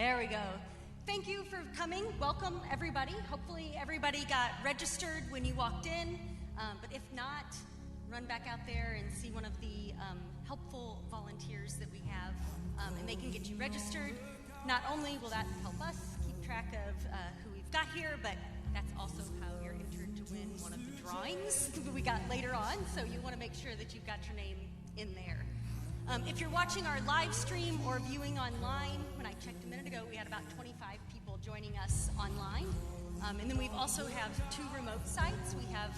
There we go. Thank you for coming. Welcome, everybody. Hopefully everybody got registered when you walked in, but if not, run back out there and see one of the helpful volunteers that we have, and they can get you registered. Not only will that help us keep track of who we've got here, but that's also how you're entered to win one of the drawings that we got later on, so you want to make sure that you've got your name in there. If you're watching our live stream or viewing online, when I checked a minute ago, we had about 25 people joining us online. And then we've also have 2 remote sites. We have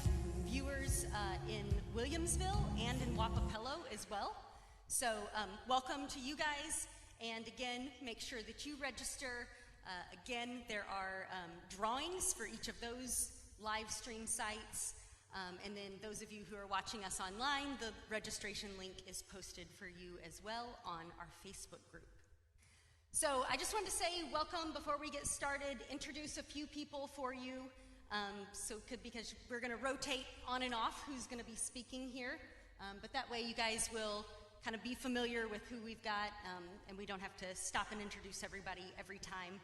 viewers in Williamsville and in Wapapello as well. So welcome to you guys. And again, make sure that you register. Again, there are drawings for each of those live stream sites. And then those of you who are watching us online, the registration link is posted for you as well on our Facebook group. So I just wanted to say welcome before we get started, introduce a few people for you, because we're going to rotate on and off who's going to be speaking here. But that way you guys will kind of be familiar with who we've got, and we don't have to stop and introduce everybody every time.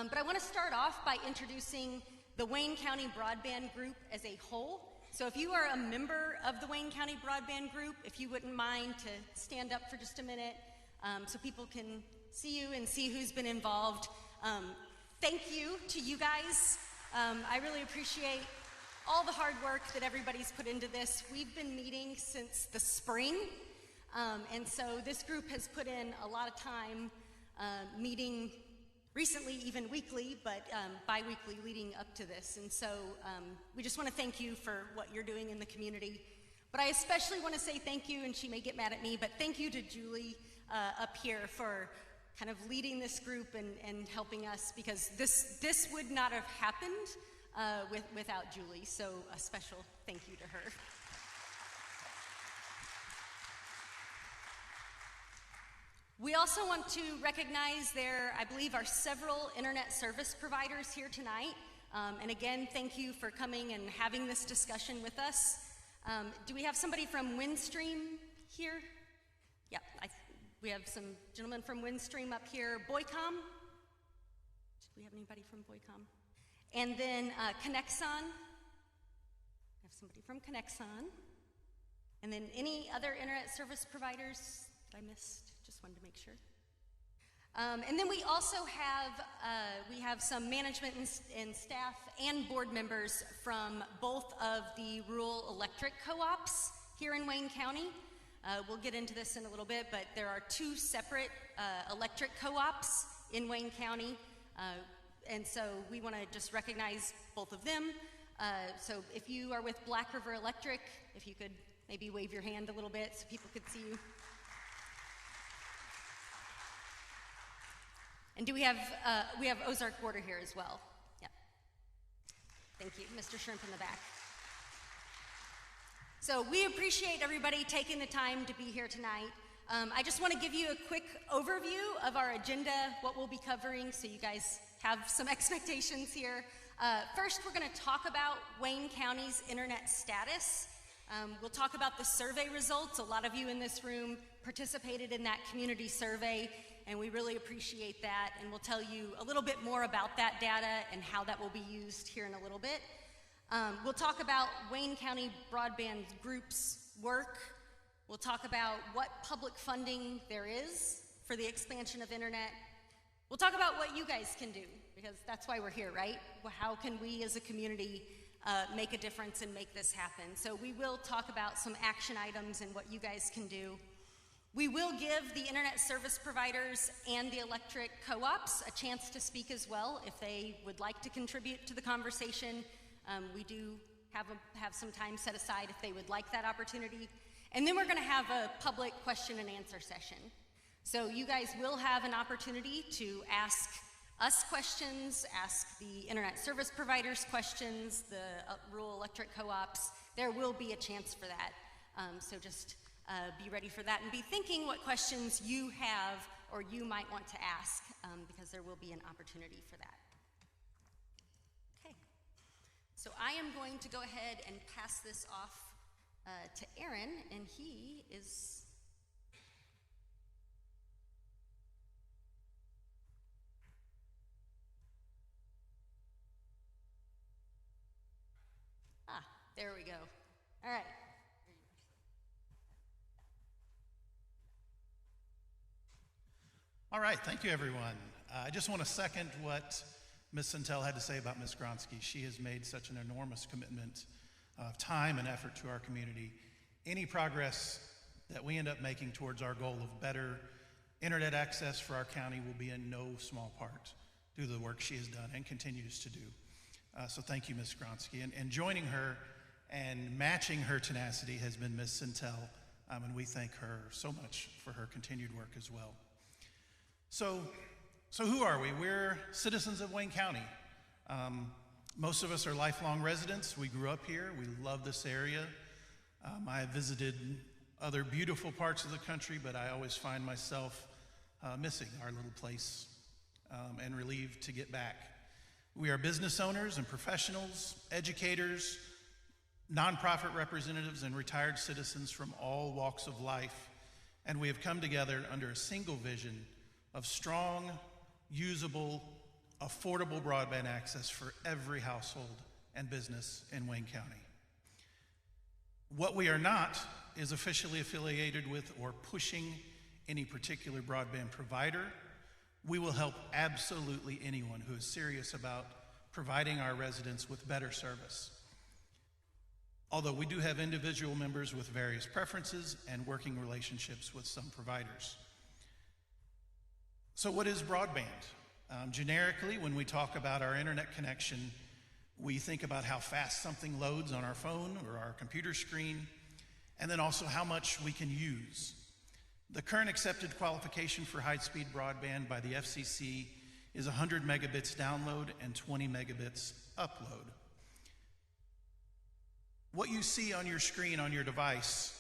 But I want to start off by introducing the Wayne County Broadband Group as a whole. So if you are a member of the Wayne County Broadband Group, if you wouldn't mind to stand up for just a minute so people can see you and see who's been involved. Thank you to you guys. I really appreciate all the hard work that everybody's put into this. We've been meeting since the spring, and so this group has put in a lot of time meeting recently, even weekly, but bi-weekly leading up to this. And so we just want to thank you for what you're doing in the community. But I especially want to say thank you, and she may get mad at me, but thank you to Julie up here for kind of leading this group and helping us, because this would not have happened without Julie. So a special thank you to her. We also want to recognize I believe, are several internet service providers here tonight. And again, thank you for coming and having this discussion with us. Do we have somebody from Windstream here? Yeah, we have some gentlemen from Windstream up here. Boycom? Do we have anybody from Boycom? And then Connexon. We have somebody from Connexon. And then any other internet service providers that I missed? Just wanted to make sure. And then we also have some management and staff and board members from both of the rural electric co-ops here in Wayne County. We'll get into this in a little bit, but there are 2 separate electric co-ops in Wayne County. And so we want to just recognize both of them. So if you are with Black River Electric, if you could maybe wave your hand a little bit so people could see you. And we have Ozark Border here as well. Yeah. Thank you, Mr. Shrimp in the back. So we appreciate everybody taking the time to be here tonight. I just want to give you a quick overview of our agenda, what we'll be covering, so you guys have some expectations here. First, we're going to talk about Wayne County's internet status. We'll talk about the survey results. A lot of you in this room participated in that community survey, and we really appreciate that, and we'll tell you a little bit more about that data and how that will be used here in a little bit. We'll talk about Wayne County Broadband Group's work. We'll talk about what public funding there is for the expansion of internet. We'll talk about what you guys can do, because that's why we're here, right? How can we as a community make a difference and make this happen? So we will talk about some action items and what you guys can do. We will give the internet service providers and the electric co-ops a chance to speak as well if they would like to contribute to the conversation. We do have some time set aside if they would like that opportunity. And then we're going to have a public question and answer session. So you guys will have an opportunity to ask us questions, ask the internet service providers questions, the rural electric co-ops. There will be a chance for that. So just be ready for that and be thinking what questions you have or you might want to ask, because there will be an opportunity for that. Okay, so I am going to go ahead and pass this off to Aaron, and he is There we go. All right. All right, thank you, everyone. I just want to second what Ms. Centel had to say about Ms. Gronsky. She has made such an enormous commitment of time and effort to our community. Any progress that we end up making towards our goal of better internet access for our county will be in no small part due to the work she has done and continues to do. So thank you, Ms. Gronsky. And joining her and matching her tenacity has been Ms. Centel, and we thank her so much for her continued work as well. So who are we? We're citizens of Wayne County. Most of us are lifelong residents. We grew up here. We love this area. I have visited other beautiful parts of the country, but I always find myself missing our little place and relieved to get back. We are business owners and professionals, educators, nonprofit representatives, and retired citizens from all walks of life, and we have come together under a single vision of strong, usable, affordable broadband access for every household and business in Wayne County. What we are not is officially affiliated with or pushing any particular broadband provider. We will help absolutely anyone who is serious about providing our residents with better service. Although we do have individual members with various preferences and working relationships with some providers. So what is broadband? Generically, when we talk about our internet connection, we think about how fast something loads on our phone or our computer screen, and then also how much we can use. The current accepted qualification for high-speed broadband by the FCC is 100 megabits download and 20 megabits upload. What you see on your screen on your device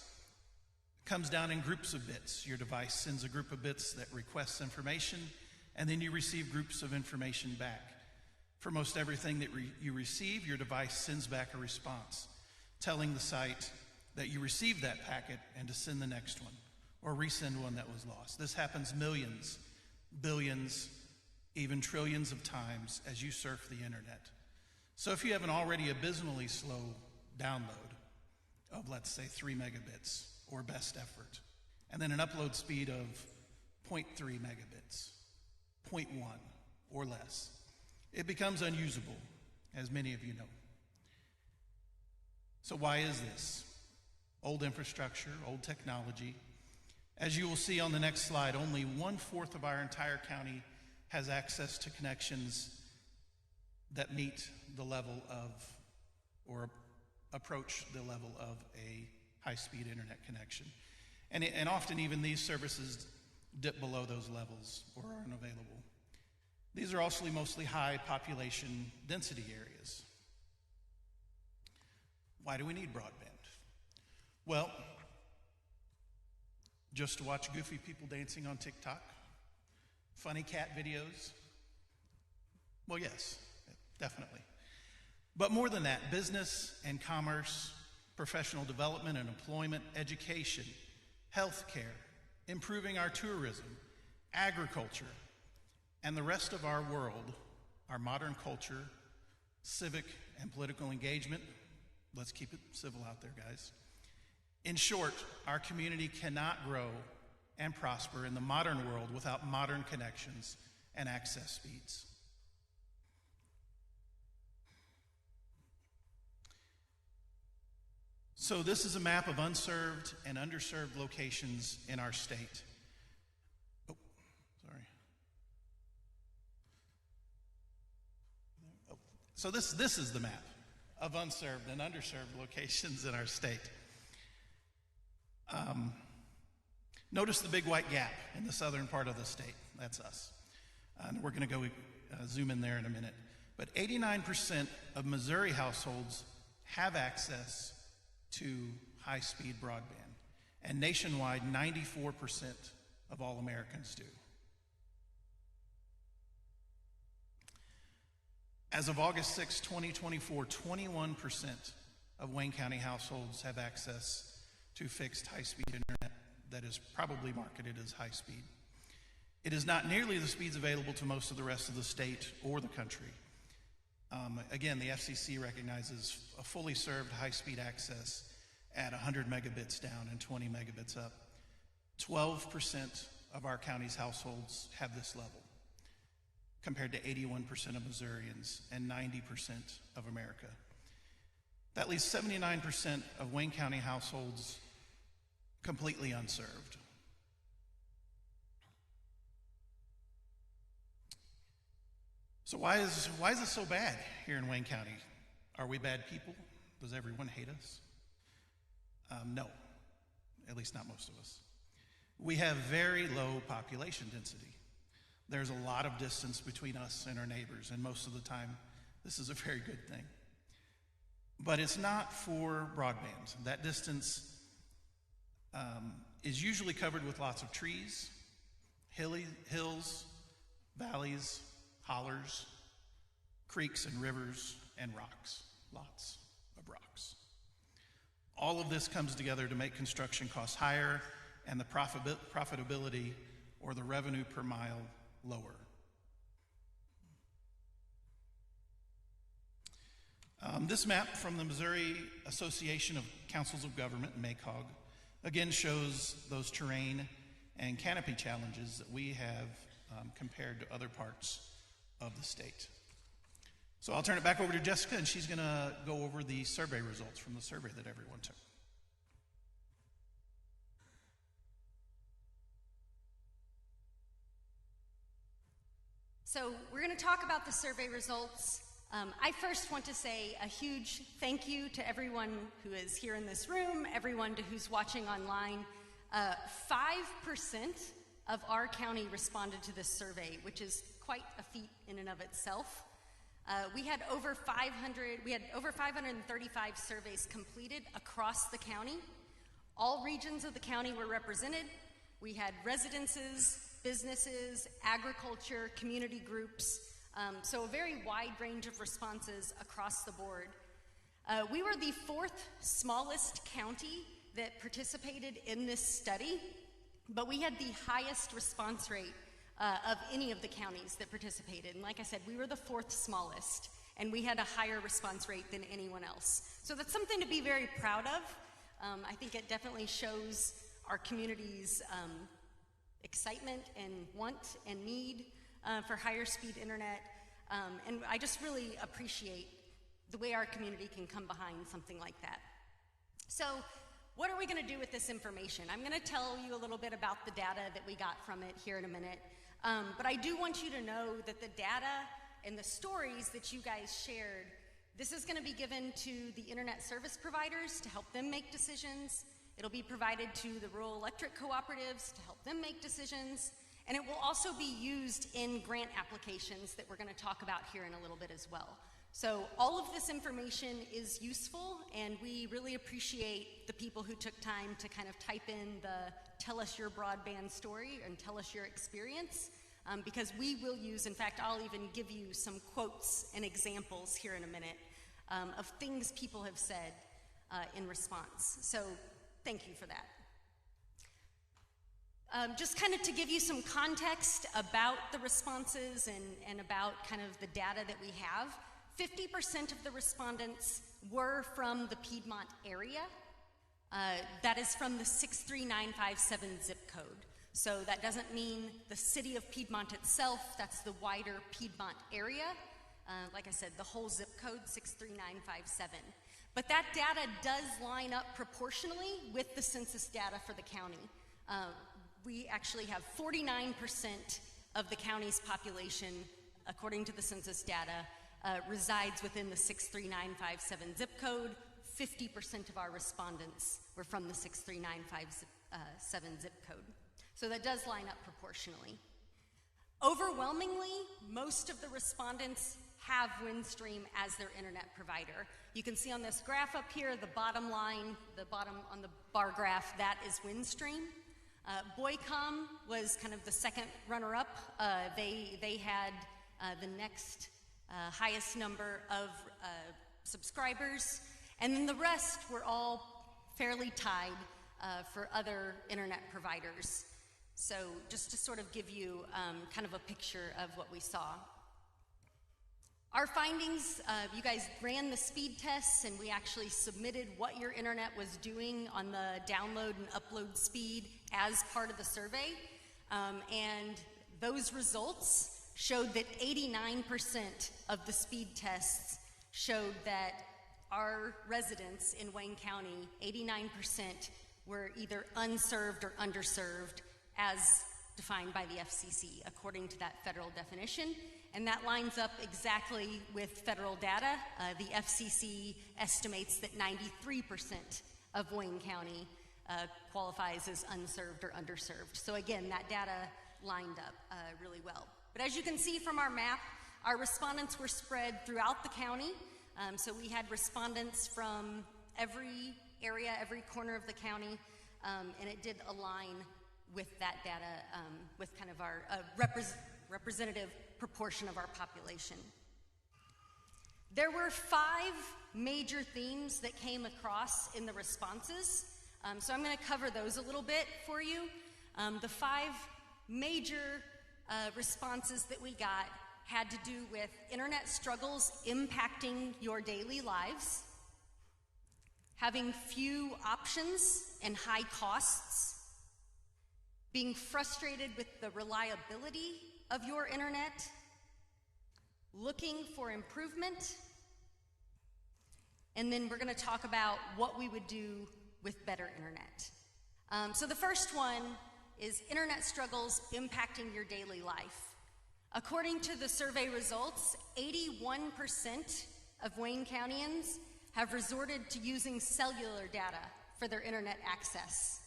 comes down in groups of bits. Your device sends a group of bits that requests information, and then you receive groups of information back. For most everything that you receive, your device sends back a response, telling the site that you received that packet and to send the next one, or resend one that was lost. This happens millions, billions, even trillions of times as you surf the internet. So if you have an already abysmally slow download of, let's say, 3 megabits, or best effort, and then an upload speed of 0.3 megabits, 0.1 or less, it becomes unusable, as many of you know. So why is this? Old infrastructure, old technology. As you will see on the next slide, only 1/4 of our entire county has access to connections that meet the level of, or approach the level of a high-speed internet connection. And often even these services dip below those levels or are unavailable. These are also mostly high population density areas. Why do we need broadband? Well, just to watch goofy people dancing on TikTok? Funny cat videos? Well, yes, definitely. But more than that, business and commerce, professional development and employment, education, healthcare, improving our tourism, agriculture, and the rest of our world, our modern culture, civic and political engagement. Let's keep it civil out there, guys. In short, our community cannot grow and prosper in the modern world without modern connections and access speeds. So this is a map of unserved and underserved locations in our state. Oh, sorry. Oh. So this is the map of unserved and underserved locations in our state. Notice the big white gap in the southern part of the state. That's us. And we're going to go zoom in there in a minute. But 89% of Missouri households have access to high-speed broadband. And nationwide, 94% of all Americans do. As of August 6, 2024, 21% of Wayne County households have access to fixed high-speed internet that is probably marketed as high-speed. It is not nearly the speeds available to most of the rest of the state or the country. Again, the FCC recognizes a fully served high-speed access at 100 megabits down and 20 megabits up. 12% of our county's households have this level, compared to 81% of Missourians and 90% of America. That leaves 79% of Wayne County households completely unserved. So why is it so bad here in Wayne County? Are we bad people? Does everyone hate us? No, at least not most of us. We have very low population density. There's a lot of distance between us and our neighbors, and most of the time, this is a very good thing. But it's not for broadband. That distance is usually covered with lots of trees, hills, valleys, hollers, creeks and rivers, and rocks, lots of rocks. All of this comes together to make construction costs higher and the profitability or the revenue per mile lower. This map from the Missouri Association of Councils of Government, MACOG, again shows those terrain and canopy challenges that we have compared to other parts of the state. So I'll turn it back over to Jessica, and she's going to go over the survey results from the survey that everyone took. So we're going to talk about the survey results. I first want to say a huge thank you to everyone who is here in this room, everyone who's watching online. 5% of our county responded to this survey, which is quite a feat in and of itself. We had over 535 surveys completed across the county. All regions of the county were represented. We had residences, businesses, agriculture, community groups, so a very wide range of responses across the board. We were the fourth smallest county that participated in this study, but we had the highest response rate of any of the counties that participated. And like I said, we were the fourth smallest, and we had a higher response rate than anyone else. So that's something to be very proud of. I think it definitely shows our community's excitement and want and need for higher speed internet. And I just really appreciate the way our community can come behind something like that. So what are we going to do with this information? I'm going to tell you a little bit about the data that we got from it here in a minute. But I do want you to know that the data and the stories that you guys shared, this is going to be given to the internet service providers to help them make decisions. It'll be provided to the rural electric cooperatives to help them make decisions. And it will also be used in grant applications that we're going to talk about here in a little bit as well. So all of this information is useful, and we really appreciate the people who took time to kind of type in the tell us your broadband story and tell us your experience, because we will use, in fact, I'll even give you some quotes and examples here in a minute of things people have said in response. So thank you for that. Just kind of to give you some context about the responses and about kind of the data that we have, 50% of the respondents were from the Piedmont area. That is from the 63957 zip code. So that doesn't mean the city of Piedmont itself, that's the wider Piedmont area. Like I said, the whole zip code, 63957. But that data does line up proportionally with the census data for the county. We actually have 49% of the county's population, according to the census data, resides within the 63957 zip code. 50% of our respondents were from the 63957 zip code. So that does line up proportionally. Overwhelmingly, most of the respondents have Windstream as their internet provider. You can see on this graph up here, the bottom line, the bottom on the bar graph, that is Windstream. Boycom was kind of the second runner-up. They had the next highest number of subscribers, and then the rest were all fairly tied for other internet providers. So just to sort of give you kind of a picture of what we saw. Our findings, you guys ran the speed tests, and we actually submitted what your internet was doing on the download and upload speed as part of the survey. And those results showed that 89% of the speed tests showed that our residents in Wayne County, 89% were either unserved or underserved as defined by the FCC, according to that federal definition. And that lines up exactly with federal data. The FCC estimates that 93% of Wayne County qualifies as unserved or underserved. So again, that data lined up really well. But as you can see from our map, our respondents were spread throughout the county. So we had respondents from every area, every corner of the county, and it did align with that data, with kind of our representative proportion of our population. There were 5 major themes that came across in the responses, so I'm going to cover those a little bit for you. The 5 major responses that we got had to do with internet struggles impacting your daily lives, having few options and high costs, being frustrated with the reliability of your internet, looking for improvement, and then we're going to talk about what we would do with better internet. So the first one is internet struggles impacting your daily life. According to the survey results, 81% of Wayne Countyans have resorted to using cellular data for their internet access.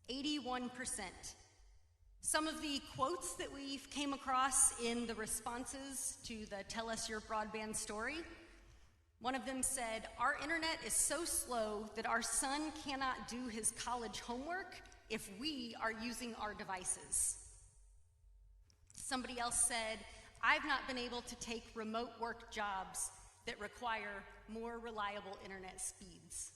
81%. Some of the quotes that we came across in the responses to the Tell Us Your Broadband story, one of them said, "Our internet is so slow that our son cannot do his college homework if we are using our devices." Somebody else said, "I've not been able to take remote work jobs that require more reliable internet speeds."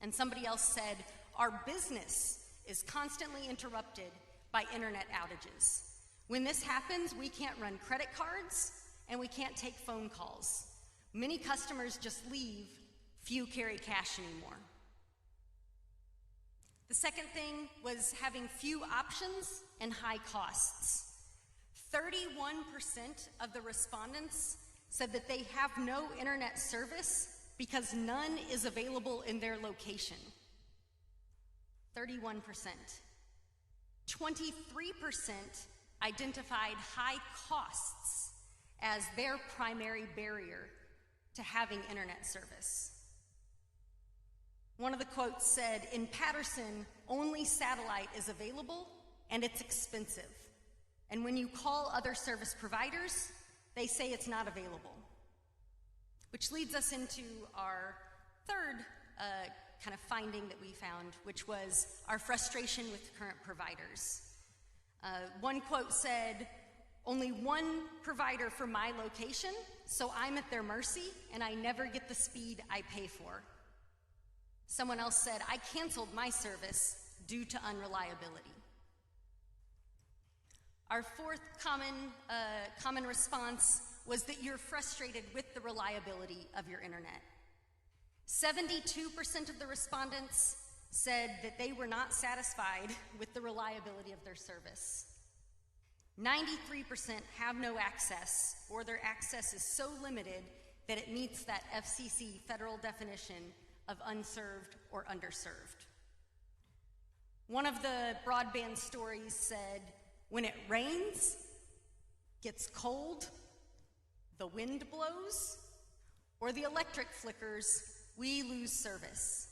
And somebody else said, "Our business is constantly interrupted by internet outages. When this happens, we can't run credit cards and we can't take phone calls. Many customers just leave, few carry cash anymore." The second thing was having few options and high costs. 31% of the respondents said that they have no internet service because none is available in their location. 31%. 23% identified high costs as their primary barrier to having internet service. One of the quotes said, "In Patterson, only satellite is available and it's expensive. And when you call other service providers, they say it's not available." Which leads us into our third kind of finding that we found, which was our frustration with current providers. One quote said, "Only one provider for my location, so I'm at their mercy and I never get the speed I pay for." Someone else said, "I canceled my service due to unreliability." Our fourth common response was that you're frustrated with the reliability of your internet. 72% of the respondents said that they were not satisfied with the reliability of their service. 93% have no access, or their access is so limited that it meets that FCC federal definition of unserved or underserved. One of the broadband stories said, "When it rains, gets cold, the wind blows, or the electric flickers, we lose service."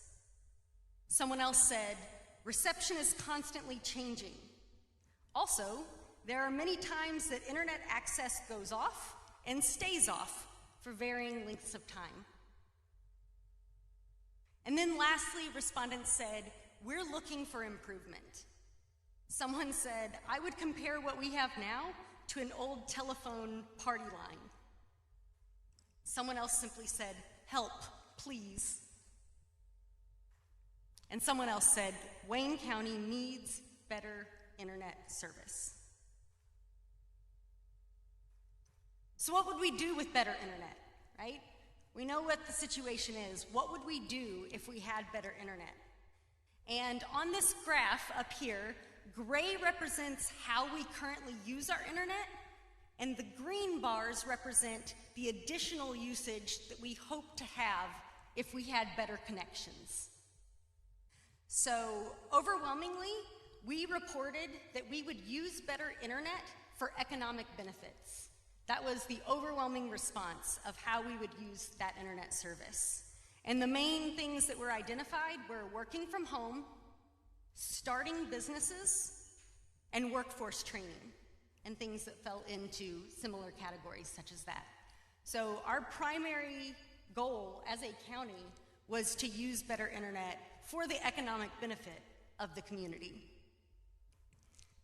Someone else said, "Reception is constantly changing. Also, there are many times that internet access goes off and stays off for varying lengths of time." And then lastly, respondents said, "We're looking for improvement." Someone said, "I would compare what we have now to an old telephone party line." Someone else simply said, "Help, please." And someone else said, "Wayne County needs better internet service." So what would we do with better internet, right? We know what the situation is. What would we do if we had better internet? And on this graph up here, gray represents how we currently use our internet, and the green bars represent the additional usage that we hope to have if we had better connections. So overwhelmingly, we reported that we would use better internet for economic benefits. That was the overwhelming response of how we would use that internet service. And the main things that were identified were working from home, starting businesses, and workforce training, and things that fell into similar categories such as that. So our primary goal as a county was to use better internet for the economic benefit of the community.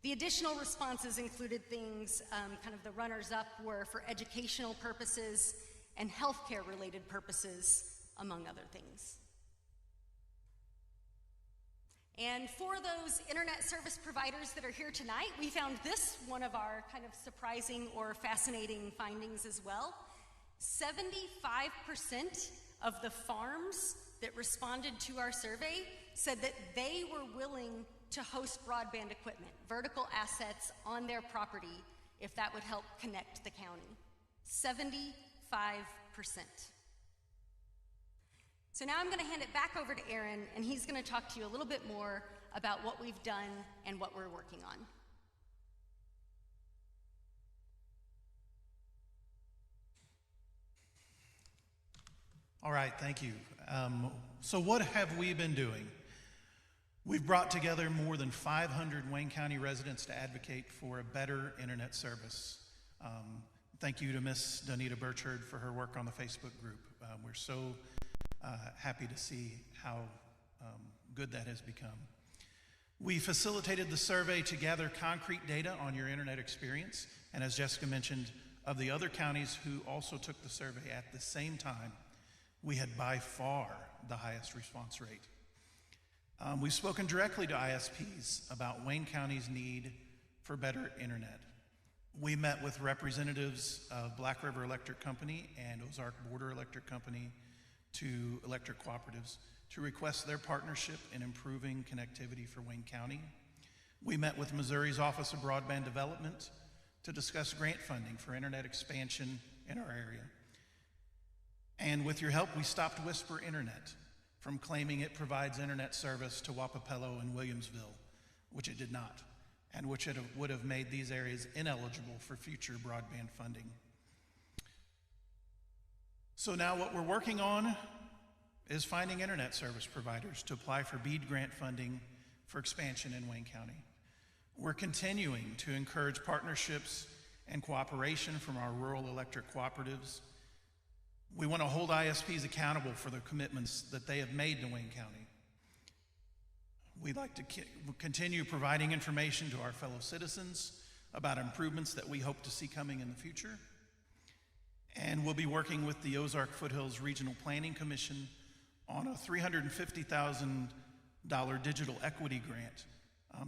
The additional responses included things, kind of the runners-up were for educational purposes and healthcare related purposes, among other things. And for those internet service providers that are here tonight, we found this one of our kind of surprising or fascinating findings as well. 75% of the farms that responded to our survey said that they were willing to host broadband equipment, vertical assets on their property, if that would help connect the county. 75%. So now I'm going to hand it back over to Aaron, and he's going to talk to you a little bit more about what we've done and what we're working on. All right, thank you. So what have we been doing? We've brought together more than 500 Wayne County residents to advocate for a better internet service. Thank you to Miss Donita Burchard for her work on the Facebook group. We're so happy to see how good that has become. We facilitated the survey to gather concrete data on your internet experience, and as Jessica mentioned, of the other counties who also took the survey at the same time, we had by far the highest response rate. We've spoken directly to ISPs about Wayne County's need for better internet. We met with representatives of Black River Electric Company and Ozark Border Electric Company, two electric cooperatives, to request their partnership in improving connectivity for Wayne County. We met with Missouri's Office of Broadband Development to discuss grant funding for internet expansion in our area. And with your help, we stopped Whisper Internet from claiming it provides internet service to Wapapello and Williamsville, which it did not, and which it would have made these areas ineligible for future broadband funding. So now what we're working on is finding internet service providers to apply for BEAD grant funding for expansion in Wayne County. We're continuing to encourage partnerships and cooperation from our rural electric cooperatives. We want to hold ISPs accountable for the commitments that they have made to Wayne County. We'd like to continue providing information to our fellow citizens about improvements that we hope to see coming in the future. And we'll be working with the Ozark Foothills Regional Planning Commission on a $350,000 digital equity grant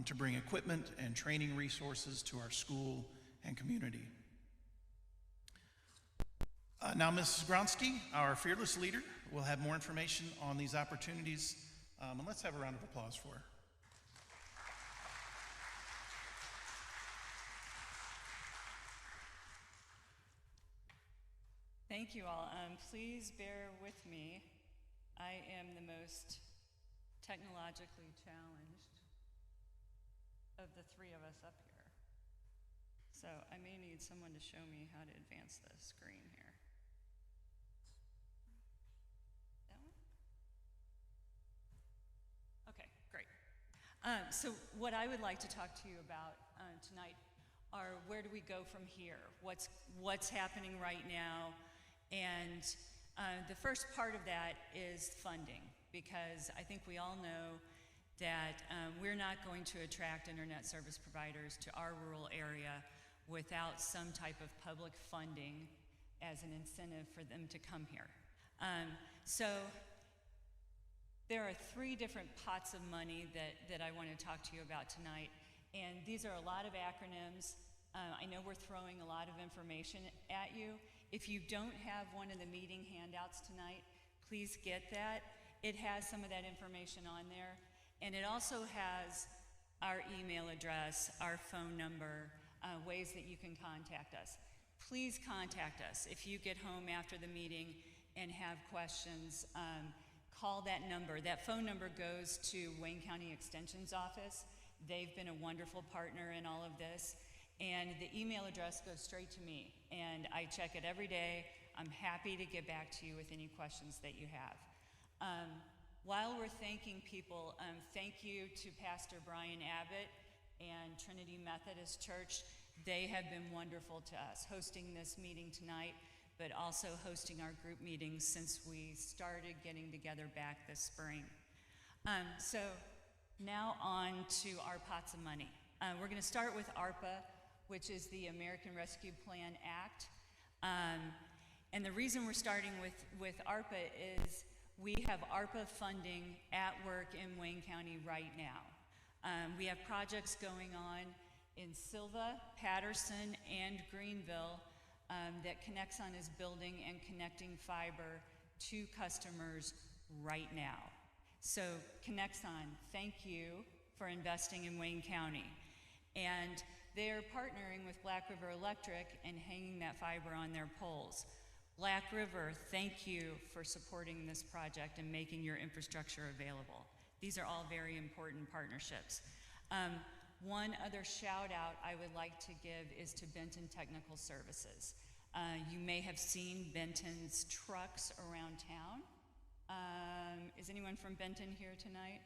to bring equipment and training resources to our school and community. Now, Mrs. Gronsky, our fearless leader, will have more information on these opportunities, and let's have a round of applause for her. Thank you all. Please bear with me. I am the most technologically challenged of the three of us up here. So I may need someone to show me how to advance the screen here. That one? Okay, great. So what I would like to talk to you about tonight are where do we go from here? What's happening right now? And the first part of that is funding, because I think we all know that we're not going to attract internet service providers to our rural area without some type of public funding as an incentive for them to come here. So there are three different pots of money that I want to talk to you about tonight, and these are a lot of acronyms, I know we're throwing a lot of information at you. If you don't have one of the meeting handouts tonight, please get that. It has some of that information on there. And it also has our email address, our phone number, ways that you can contact us. Please contact us. If you get home after the meeting and have questions, call that number. That phone number goes to Wayne County Extension's office. They've been a wonderful partner in all of this. And the email address goes straight to me. And I check it every day. I'm happy to get back to you with any questions that you have. While we're thanking people, thank you to Pastor Brian Abbott and Trinity Methodist Church. They have been wonderful to us, hosting this meeting tonight, but also hosting our group meetings since we started getting together back this spring. So now on to our pots of money. We're going to start with ARPA, which is the American Rescue Plan Act. And the reason we're starting with ARPA is we have ARPA funding at work in Wayne County right now. We have projects going on in Silva, Patterson, and Greenville that Connexon is building and connecting fiber to customers right now. So Connexon, thank you for investing in Wayne County. And they're partnering with Black River Electric and hanging that fiber on their poles. Black River, thank you for supporting this project and making your infrastructure available. These are all very important partnerships. One other shout out I would like to give is to Benton Technical Services. You may have seen Benton's trucks around town. Is anyone from Benton here tonight?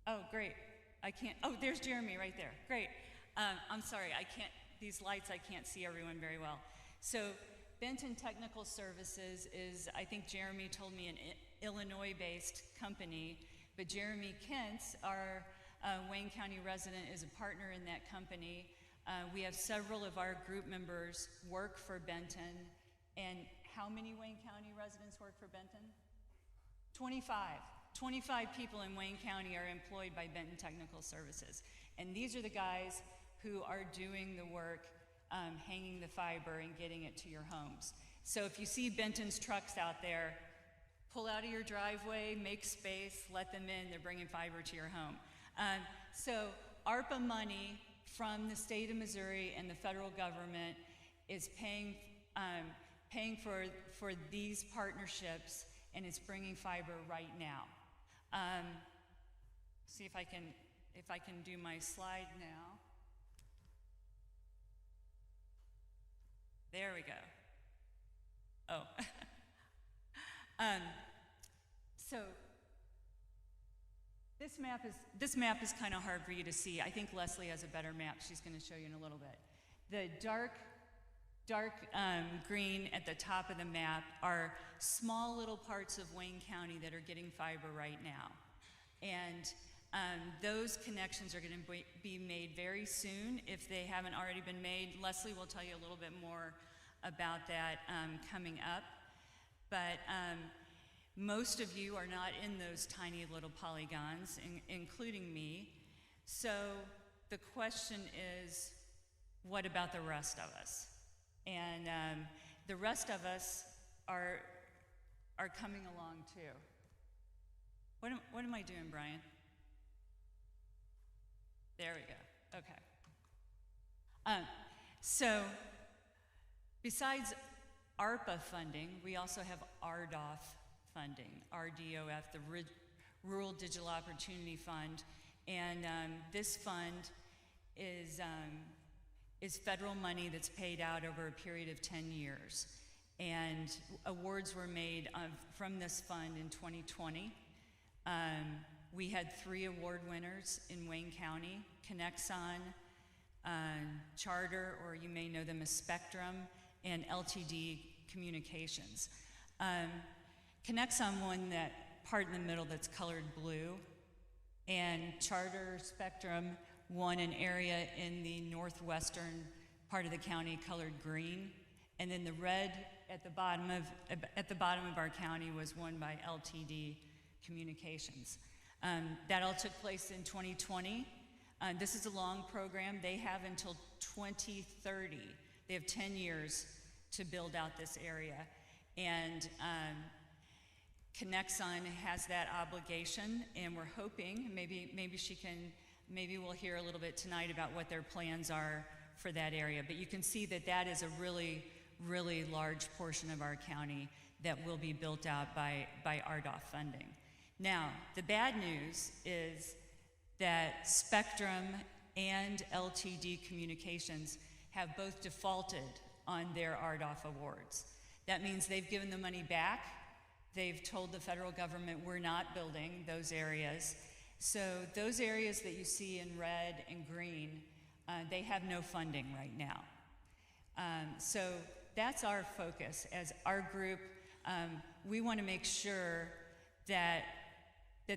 Oh, great. Oh, there's Jeremy right there. Great. I'm sorry, these lights, I can't see everyone very well. So Benton Technical Services is, I think Jeremy told me, an Illinois-based company, but Jeremy Kentz, our Wayne County resident, is a partner in that company. We have several of our group members work for Benton. And how many Wayne County residents work for Benton? 25. 25 people in Wayne County are employed by Benton Technical Services. And these are the guys who are doing the work, hanging the fiber and getting it to your homes. So if you see Benton's trucks out there, pull out of your driveway, make space, let them in, they're bringing fiber to your home. So ARPA money from the state of Missouri and the federal government is paying for these partnerships, and it's bringing fiber right now. See if I can do my slide now. There we go. Oh. So this map is kind of hard for you to see. I think Leslie has a better map. She's going to show you in a little bit. The dark green at the top of the map are small little parts of Wayne County that are getting fiber right now. And those connections are going to be made very soon if they haven't already been made. Leslie will tell you a little bit more about that coming up. But most of you are not in those tiny little polygons, including me. So the question is, what about the rest of us? And the rest of us are coming along too. What am I doing, Brian? There we go. Okay. So besides ARPA funding, we also have RDOF funding, RDOF, the Rural Digital Opportunity Fund, and this fund is federal money that's paid out over a period of 10 years. And awards were made from this fund in 2020. We had 3 award winners in Wayne County: Connexon, Charter, or you may know them as Spectrum, and LTD Communications. Connexon won that part in the middle that's colored blue, and Charter Spectrum won an area in the northwestern part of the county colored green, and then the red at the bottom of our county was won by LTD Communications. That all took place in 2020. This is a long program. They have until 2030. They have 10 years to build out this area. And Connexon has that obligation, and we're hoping, maybe we'll hear a little bit tonight about what their plans are for that area. But you can see that that is a really, really large portion of our county that will be built out by RDOF funding. Now, the bad news is that Spectrum and LTD Communications have both defaulted on their RDOF awards. That means they've given the money back. They've told the federal government we're not building those areas. So those areas that you see in red and green, they have no funding right now. So that's our focus as our group. We want to make sure that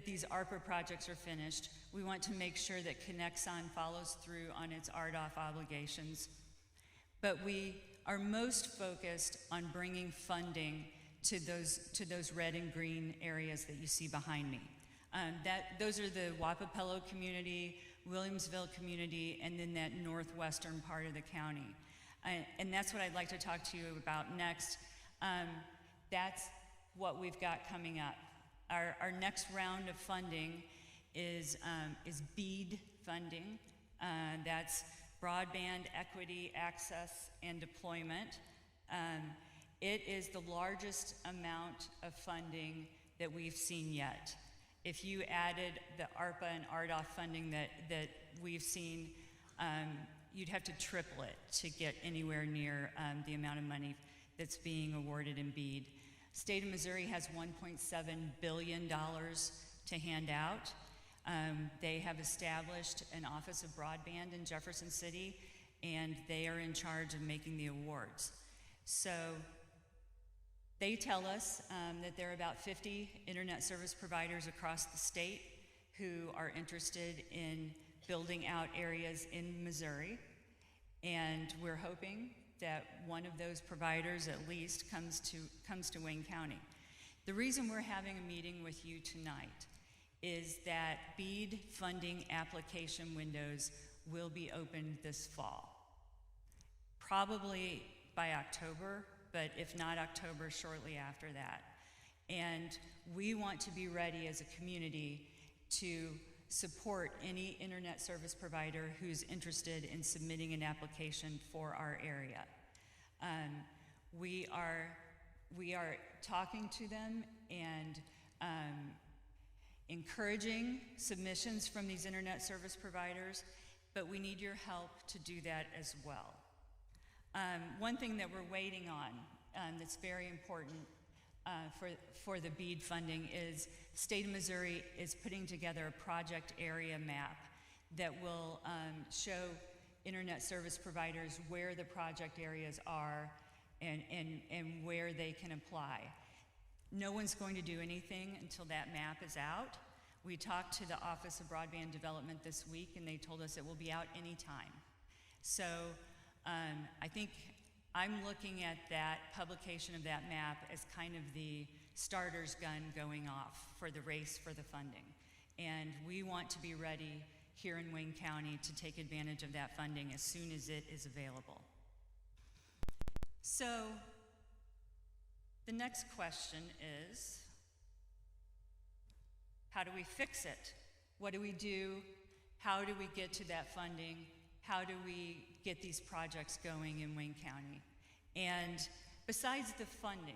these ARPA projects are finished. We want to make sure that Connexon follows through on its RDOF obligations. But we are most focused on bringing funding to those red and green areas that you see behind me. Those are the Wapapello community, Williamsville community, and then that northwestern part of the county. And that's what I'd like to talk to you about next. That's what we've got coming up. Our next round of funding is BEAD funding. That's Broadband, Equity, Access, and Deployment. It is the largest amount of funding that we've seen yet. If you added the ARPA and RDOF funding that we've seen, you'd have to triple it to get anywhere near the amount of money that's being awarded in BEAD. State of Missouri has $1.7 billion to hand out. They have established an Office of Broadband in Jefferson City, and they are in charge of making the awards. So they tell us that there are about 50 internet service providers across the state who are interested in building out areas in Missouri, and we're hoping that one of those providers at least comes to Wayne County. The reason we're having a meeting with you tonight is that BEAD funding application windows will be opened this fall. Probably by October, but if not October, shortly after that. And we want to be ready as a community to support any internet service provider who's interested in submitting an application for our area. We are talking to them and encouraging submissions from these internet service providers, but we need your help to do that as well. One thing that we're waiting on that's very important for the BEAD funding is the state of Missouri is putting together a project area map that will show internet service providers where the project areas are and where they can apply. No one's going to do anything until that map is out. We talked to the Office of Broadband Development this week, and they told us it will be out anytime. So I think I'm looking at that publication of that map as kind of the starter's gun going off for the race for the funding. And we want to be ready here in Wayne County to take advantage of that funding as soon as it is available. So the next question is, how do we fix it? What do we do? How do we get to that funding? How do we get these projects going in Wayne County? And besides the funding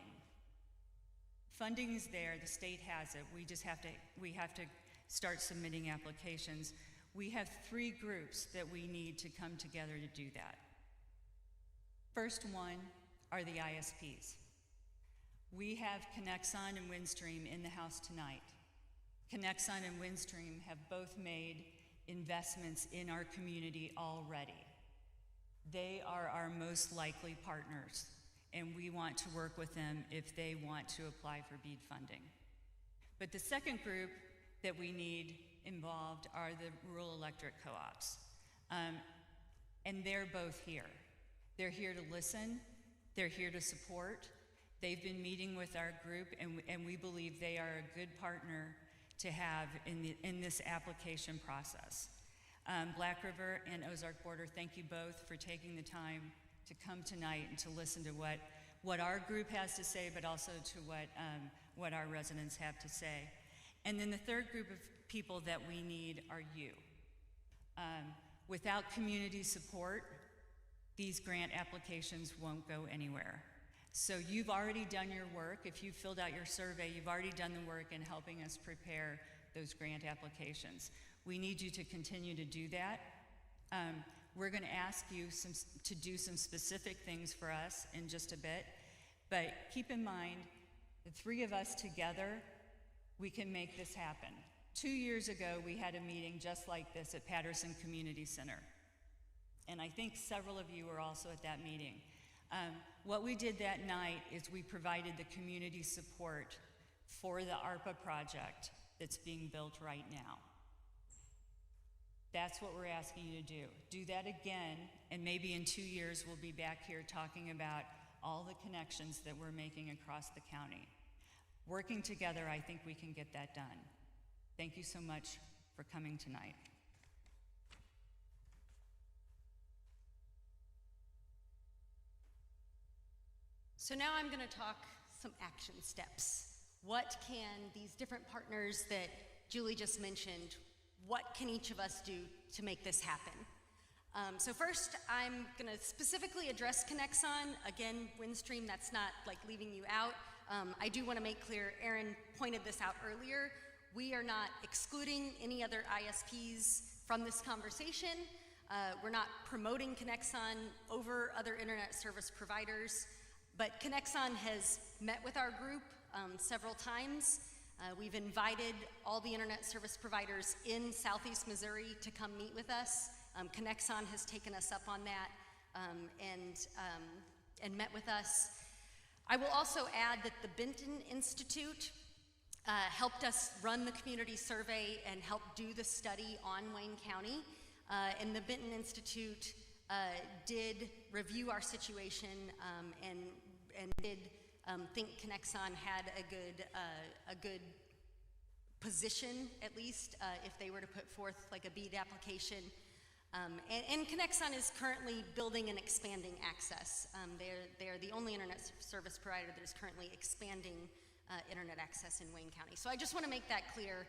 is there, the state has it. We have to start submitting applications. We have 3 groups that we need to come together to do that. First one are the ISPs. We have Connexon and Windstream in the house tonight. Connexon and Windstream have both made investments in our community already. They are our most likely partners, and we want to work with them if they want to apply for BEAD funding. But the second group that we need involved are the rural electric co-ops. And they're both here. They're here to listen, they're here to support. They've been meeting with our group, and we believe they are a good partner to have in this application process. Black River and Ozark Border, thank you both for taking the time to come tonight and to listen to what our group has to say, but also to what our residents have to say. And then the third group of people that we need are you. Without community support, these grant applications won't go anywhere. So you've already done your work. If you've filled out your survey, you've already done the work in helping us prepare those grant applications. We need you to continue to do that. We're going to ask you to do some specific things for us in just a bit, but keep in mind, the three of us together, we can make this happen. 2 years ago, we had a meeting just like this at Patterson Community Center, and I think several of you were also at that meeting. What we did that night is we provided the community support for the ARPA project that's being built right now. That's what we're asking you to do. Do that again, and maybe in 2 years we'll be back here talking about all the connections that we're making across the county. Working together, I think we can get that done. Thank you so much for coming tonight. So now I'm going to talk some action steps. What can these different partners that Julie just mentioned, what can each of us do to make this happen? So first, I'm going to specifically address Connexon. Again, Windstream, that's not like leaving you out. I do want to make clear, Aaron pointed this out earlier, we are not excluding any other ISPs from this conversation. We're not promoting Connexon over other internet service providers, but Connexon has met with our group several times. We've invited all the internet service providers in Southeast Missouri to come meet with us. Connexon has taken us up on that and met with us. I will also add that the Benton Institute helped us run the community survey and help do the study on Wayne County. And the Benton Institute did review our situation and did think Connexon had a good position, at least, if they were to put forth like a BEAD application. And Connexon is currently building and expanding access. They're the only internet service provider that is currently expanding internet access in Wayne County. So I just want to make that clear,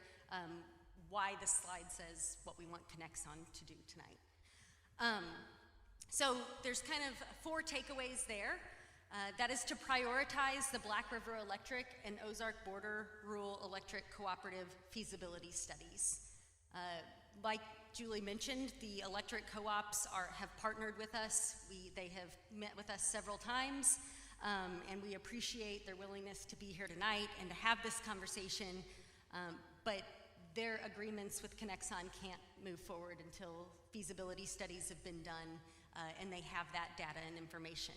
why the slide says what we want Connexon to do tonight. So there's kind of 4 takeaways there. That is to prioritize the Black River Electric and Ozark Border Rural Electric Cooperative feasibility studies. Like Julie mentioned, the electric co-ops have partnered with us. They have met with us several times, and we appreciate their willingness to be here tonight and to have this conversation, but their agreements with Connexon can't move forward until feasibility studies have been done and they have that data and information.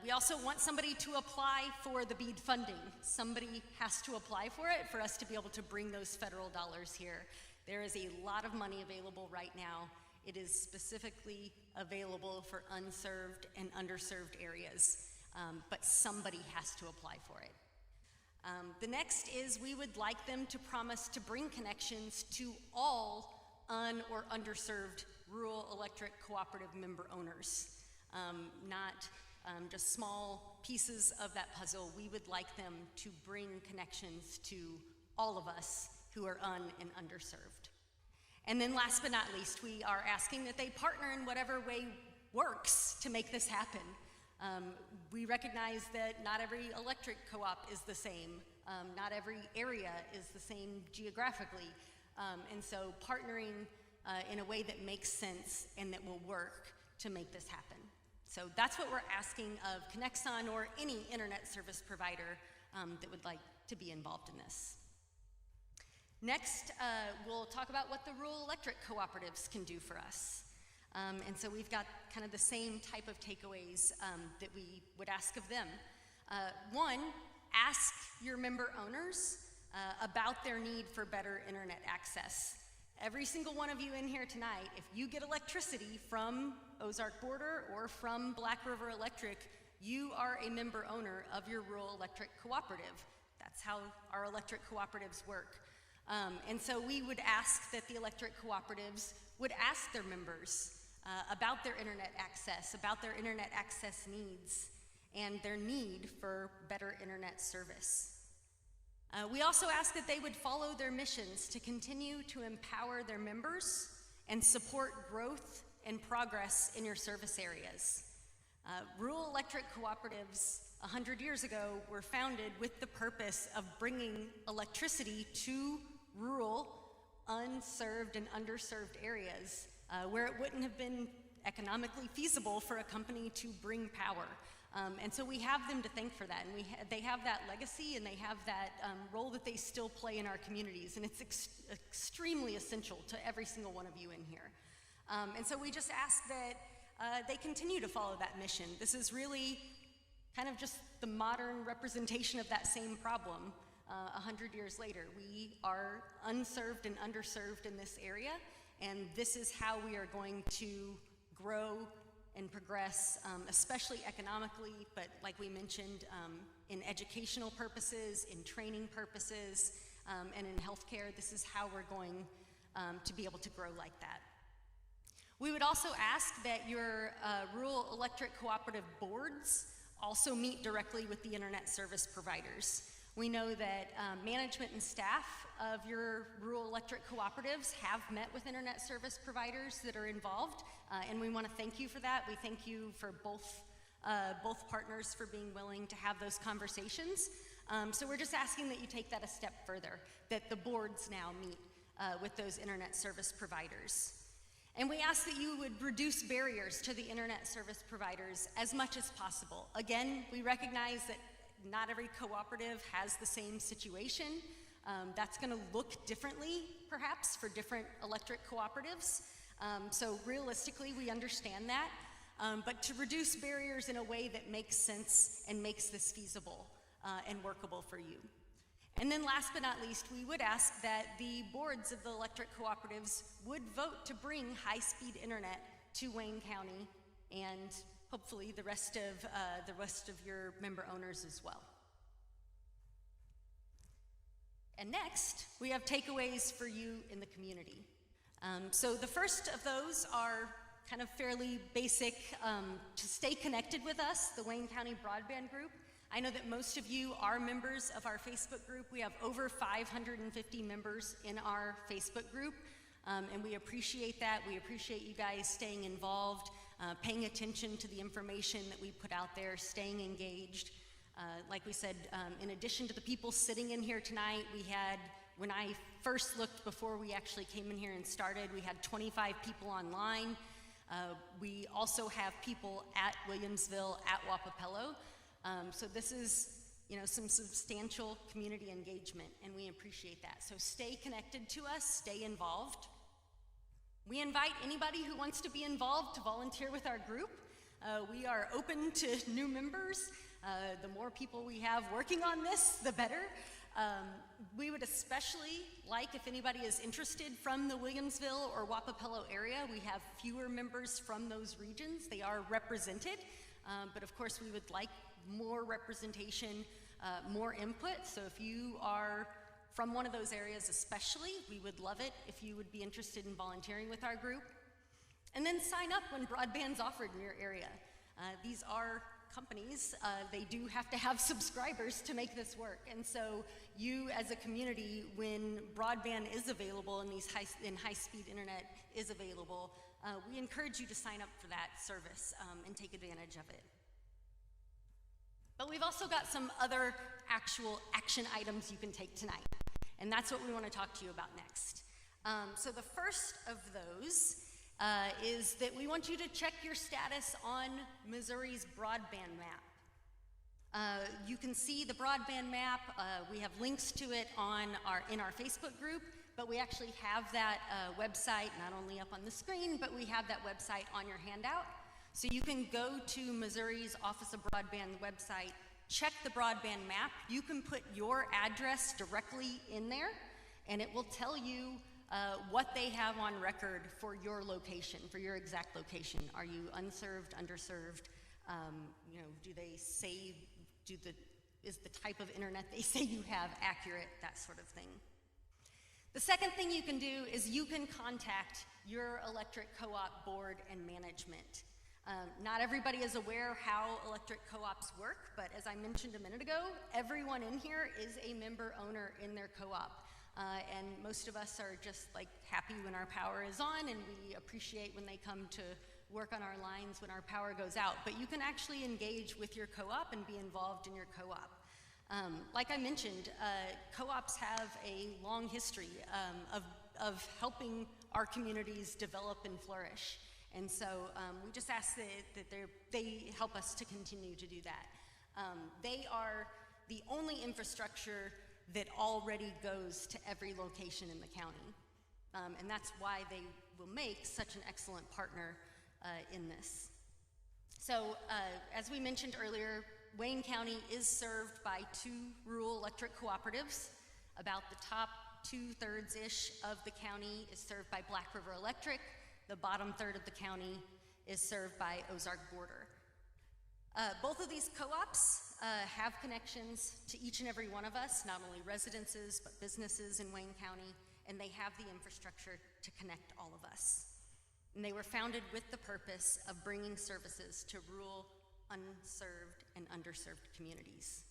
We also want somebody to apply for the BEAD funding. Somebody has to apply for it for us to be able to bring those federal dollars here. There is a lot of money available right now. It is specifically available for unserved and underserved areas, but somebody has to apply for it. The next is we would like them to promise to bring connections to all or underserved rural electric cooperative member owners, not just small pieces of that puzzle. We would like them to bring connections to all of us who are and underserved. And then last but not least, we are asking that they partner in whatever way works to make this happen. We recognize that not every electric co-op is the same. Not every area is the same geographically. And so partnering in a way that makes sense and that will work to make this happen. So that's what we're asking of Connexon or any internet service provider that would like to be involved in this. Next, we'll talk about what the rural electric cooperatives can do for us. And so we've got kind of the same type of takeaways that we would ask of them. One, ask your member owners about their need for better internet access. Every single one of you in here tonight, if you get electricity from Ozark Border or from Black River Electric, you are a member owner of your rural electric cooperative. That's how our electric cooperatives work. And so we would ask that the electric cooperatives would ask their members about their internet access needs, and their need for better internet service. We also ask that they would follow their missions to continue to empower their members and support growth and progress in your service areas. Rural electric cooperatives 100 years ago were founded with the purpose of bringing electricity to rural, unserved and underserved areas where it wouldn't have been economically feasible for a company to bring power. And so we have them to thank for that, and they have that legacy, and they have that role that they still play in our communities, and it's extremely essential to every single one of you in here. And so we just ask that they continue to follow that mission. This is really kind of just the modern representation of that same problem 100 years later. We are unserved and underserved in this area, and this is how we are going to grow and progress, especially economically, but like we mentioned, in educational purposes, in training purposes, and in healthcare. This is how we're going to be able to grow like that. We would also ask that your rural electric cooperative boards also meet directly with the internet service providers. We know that management and staff of your rural electric cooperatives have met with internet service providers that are involved, and we want to thank you for that. We thank you for both partners for being willing to have those conversations. So we're just asking that you take that a step further, that the boards now meet with those internet service providers. And we ask that you would reduce barriers to the internet service providers as much as possible. Again, we recognize that not every cooperative has the same situation. That's going to look differently, perhaps, for different electric cooperatives. So realistically, we understand that. But to reduce barriers in a way that makes sense and makes this feasible and workable for you. And then last but not least, we would ask that the boards of the electric cooperatives would vote to bring high-speed internet to Wayne County and hopefully the rest of your member owners as well. And next, we have takeaways for you in the community. So the first of those are kind of fairly basic. To stay connected with us, the Wayne County Broadband Group. I know that most of you are members of our Facebook group. We have over 550 members in our Facebook group, and we appreciate that. We appreciate you guys staying involved, paying attention to the information that we put out there, staying engaged. Like we said, in addition to the people sitting in here tonight, we had, when I first looked before we actually came in here and started, we had 25 people online. We also have people at Williamsville, at Wapapello. So this is, some substantial community engagement, and we appreciate that. So stay connected to us, stay involved. We invite anybody who wants to be involved to volunteer with our group. We are open to new members. The more people we have working on this, the better. We would especially like if anybody is interested from the Williamsville or Wapapello area. We have fewer members from those regions. They are represented, but of course we would like more representation, more input. So if you are from one of those areas especially, we would love it if you would be interested in volunteering with our group. And then sign up when broadband's offered in your area. These are companies. They do have to have subscribers to make this work. And so you as a community, when broadband is available and high-speed internet is available, we encourage you to sign up for that service and take advantage of it. But we've also got some other actual action items you can take tonight, and that's what we want to talk to you about next. So the first of those is that we want you to check your status on Missouri's broadband map. You can see the broadband map. We have links to it in our Facebook group, but we actually have that website not only up on the screen, but we have that website on your handout. So you can go to Missouri's Office of Broadband website, check the broadband map. You can put your address directly in there, and it will tell you what they have on record for your location, for your exact location. Are you unserved, underserved? Is the type of internet they say you have accurate? That sort of thing. The second thing you can do is you can contact your electric co-op board and management. Not everybody is aware how electric co-ops work, but as I mentioned a minute ago, everyone in here is a member owner in their co-op. And most of us are just like happy when our power is on, and we appreciate when they come to work on our lines when our power goes out. But you can actually engage with your co-op and be involved in your co-op. Like I mentioned, co-ops have a long history of helping our communities develop and flourish. And so we just ask that they help us to continue to do that. They are the only infrastructure that already goes to every location in the county. And that's why they will make such an excellent partner in this. So as we mentioned earlier, Wayne County is served by 2 rural electric cooperatives. About the top 2/3-ish of the county is served by Black River Electric. The bottom third of the county is served by Ozark Border. Both of these co-ops have connections to each and every one of us, not only residences, but businesses in Wayne County, and they have the infrastructure to connect all of us. And they were founded with the purpose of bringing services to rural, unserved, and underserved communities.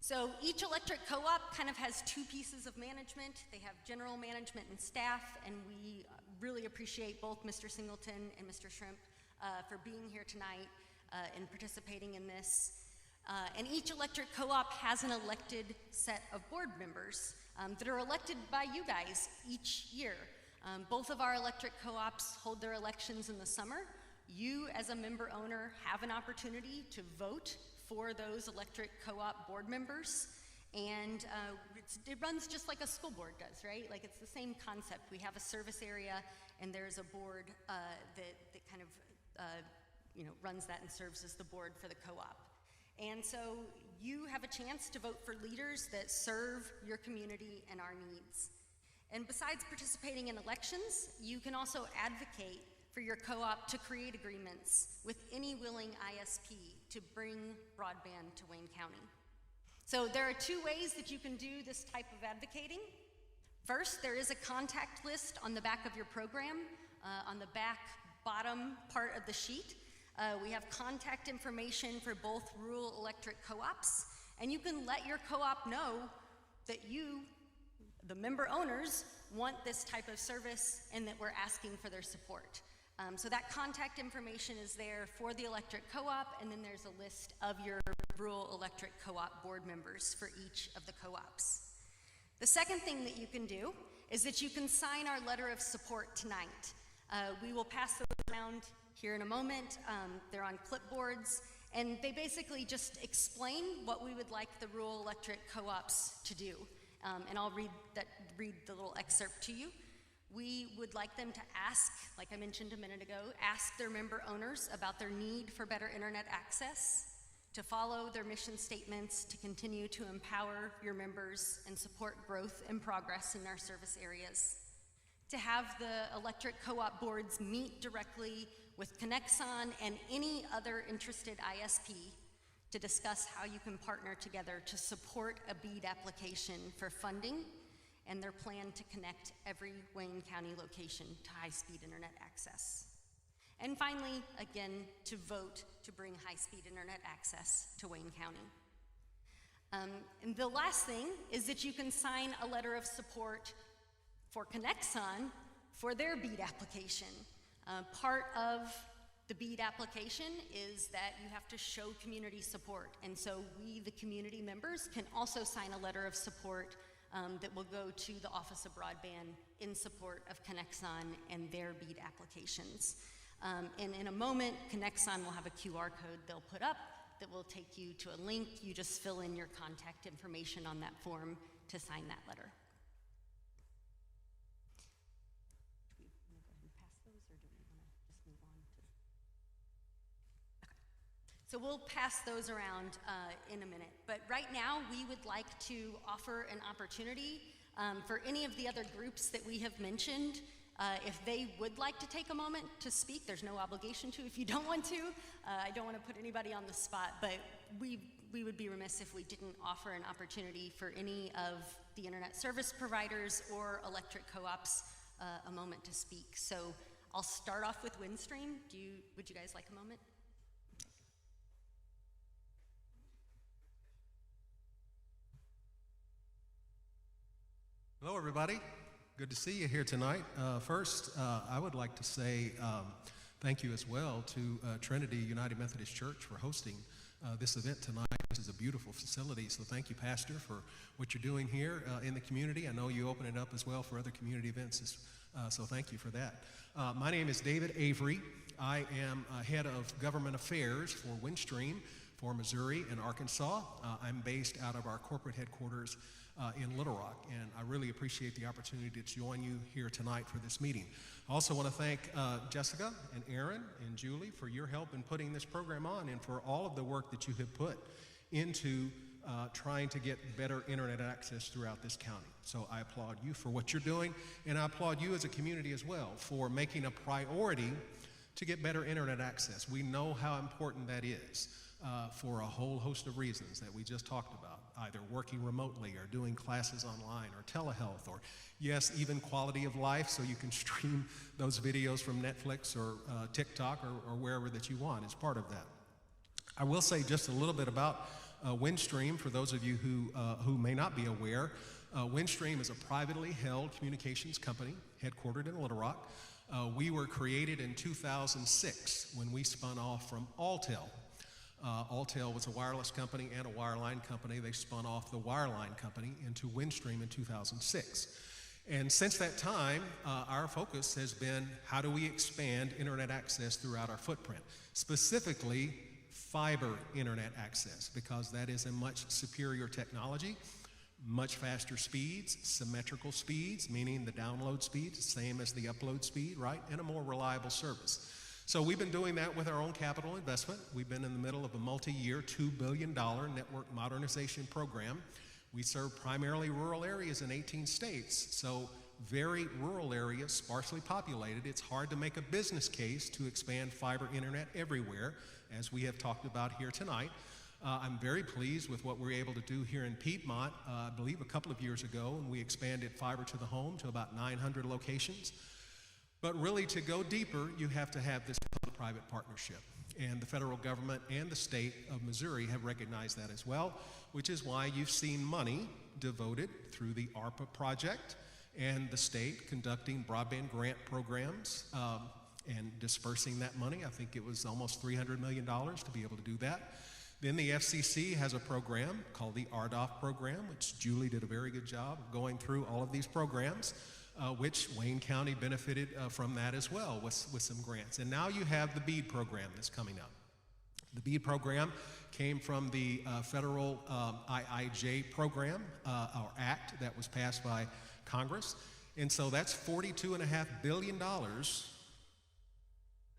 So each electric co-op kind of has 2 pieces of management. They have general management and staff, and we really appreciate both Mr. Singleton and Mr. Shrimp for being here tonight and participating in this. And each electric co-op has an elected set of board members that are elected by you guys each year. Both of our electric co-ops hold their elections in the summer. You, as a member owner, have an opportunity to vote for those electric co-op board members. And it runs just like a school board does, right? Like, it's the same concept. We have a service area, and there's a board that kind of runs that and serves as the board for the co-op. And so you have a chance to vote for leaders that serve your community and our needs. And besides participating in elections, you can also advocate for your co-op to create agreements with any willing ISP to bring broadband to Wayne County. So there are 2 ways that you can do this type of advocating. First, there is a contact list on the back of your program. On the back bottom part of the sheet, we have contact information for both rural electric co-ops, and you can let your co-op know that you, the member owners, want this type of service and that we're asking for their support. So that contact information is there for the electric co-op, and then there's a list of your rural electric co-op board members for each of the co-ops. The second thing that you can do is that you can sign our letter of support tonight. We will pass those around here in a moment. They're on clipboards, and they basically just explain what we would like the rural electric co-ops to do. And I'll read the little excerpt to you. We would like them to ask, like I mentioned a minute ago, ask their member owners about their need for better internet access, to follow their mission statements, to continue to empower your members and support growth and progress in our service areas, to have the electric co-op boards meet directly with Connexon and any other interested ISP to discuss how you can partner together to support a BEAD application for funding and their plan to connect every Wayne County location to high-speed internet access. And finally, again, to vote to bring high-speed internet access to Wayne County. And the last thing is that you can sign a letter of support for Connexon for their BEAD application. Part of the BEAD application is that you have to show community support, and so we, the community members, can also sign a letter of support that will go to the Office of Broadband in support of Connexon and their BEAD applications. And in a moment, Connexon will have a QR code they'll put up that will take you to a link. You just fill in your contact information on that form to sign that letter. Do we want to go ahead and pass those, or do we want to just move on to? Okay. So we'll pass those around in a minute. But right now, we would like to offer an opportunity for any of the other groups that we have mentioned. If they would like to take a moment to speak, there's no obligation to if you don't want to. I don't want to put anybody on the spot, but we would be remiss if we didn't offer an opportunity for any of the internet service providers or electric co-ops a moment to speak. So I'll start off with Windstream. Would you guys like a moment? Hello, everybody. Good to see you here tonight. First, I would like to say thank you as well to Trinity United Methodist Church for hosting this event tonight. This is a beautiful facility, so thank you, Pastor, for what you're doing here in the community. I know you open it up as well for other community events, so thank you for that. My name is David Avery. I am head of government affairs for Windstream for Missouri and Arkansas. I'm based out of our corporate headquarters in Little Rock, and I really appreciate the opportunity to join you here tonight for this meeting. I also want to thank Jessica and Aaron and Julie for your help in putting this program on and for all of the work that you have put into trying to get better internet access throughout this county. So I applaud you for what you're doing, and I applaud you as a community as well for making a priority to get better internet access. We know how important that is for a whole host of reasons that we just talked about, either working remotely or doing classes online or telehealth, or yes, even quality of life, so you can stream those videos from Netflix or TikTok or wherever that you want as part of that. I will say just a little bit about Windstream for those of you who may not be aware. Windstream is a privately held communications company headquartered in Little Rock. We were created in 2006 when we spun off from Alltel. Alltel was a wireless company and a wireline company. They spun off the wireline company into Windstream in 2006. And since that time, our focus has been how do we expand internet access throughout our footprint, specifically fiber internet access, because that is a much superior technology, much faster speeds, symmetrical speeds, meaning the download speed, same as the upload speed, right, and a more reliable service. So we've been doing that with our own capital investment. We've been in the middle of a multi-year $2 billion network modernization program. We serve primarily rural areas in 18 states, so very rural areas, sparsely populated. It's hard to make a business case to expand fiber internet everywhere, as we have talked about here tonight. I'm very pleased with what we're able to do here in Piedmont. I believe a couple of years ago, and we expanded fiber to the home to about 900 locations. But really, to go deeper, you have to have this public-private partnership. And the federal government and the state of Missouri have recognized that as well, which is why you've seen money devoted through the ARPA project and the state conducting broadband grant programs and dispersing that money. I think it was almost $300 million to be able to do that. Then the FCC has a program called the RDOF program, which Julie did a very good job of going through all of these programs, which Wayne County benefited from that as well with some grants. And now you have the BEAD program that's coming up. The BEAD program came from the federal IIJ program, our act that was passed by Congress. And so that's $42.5 billion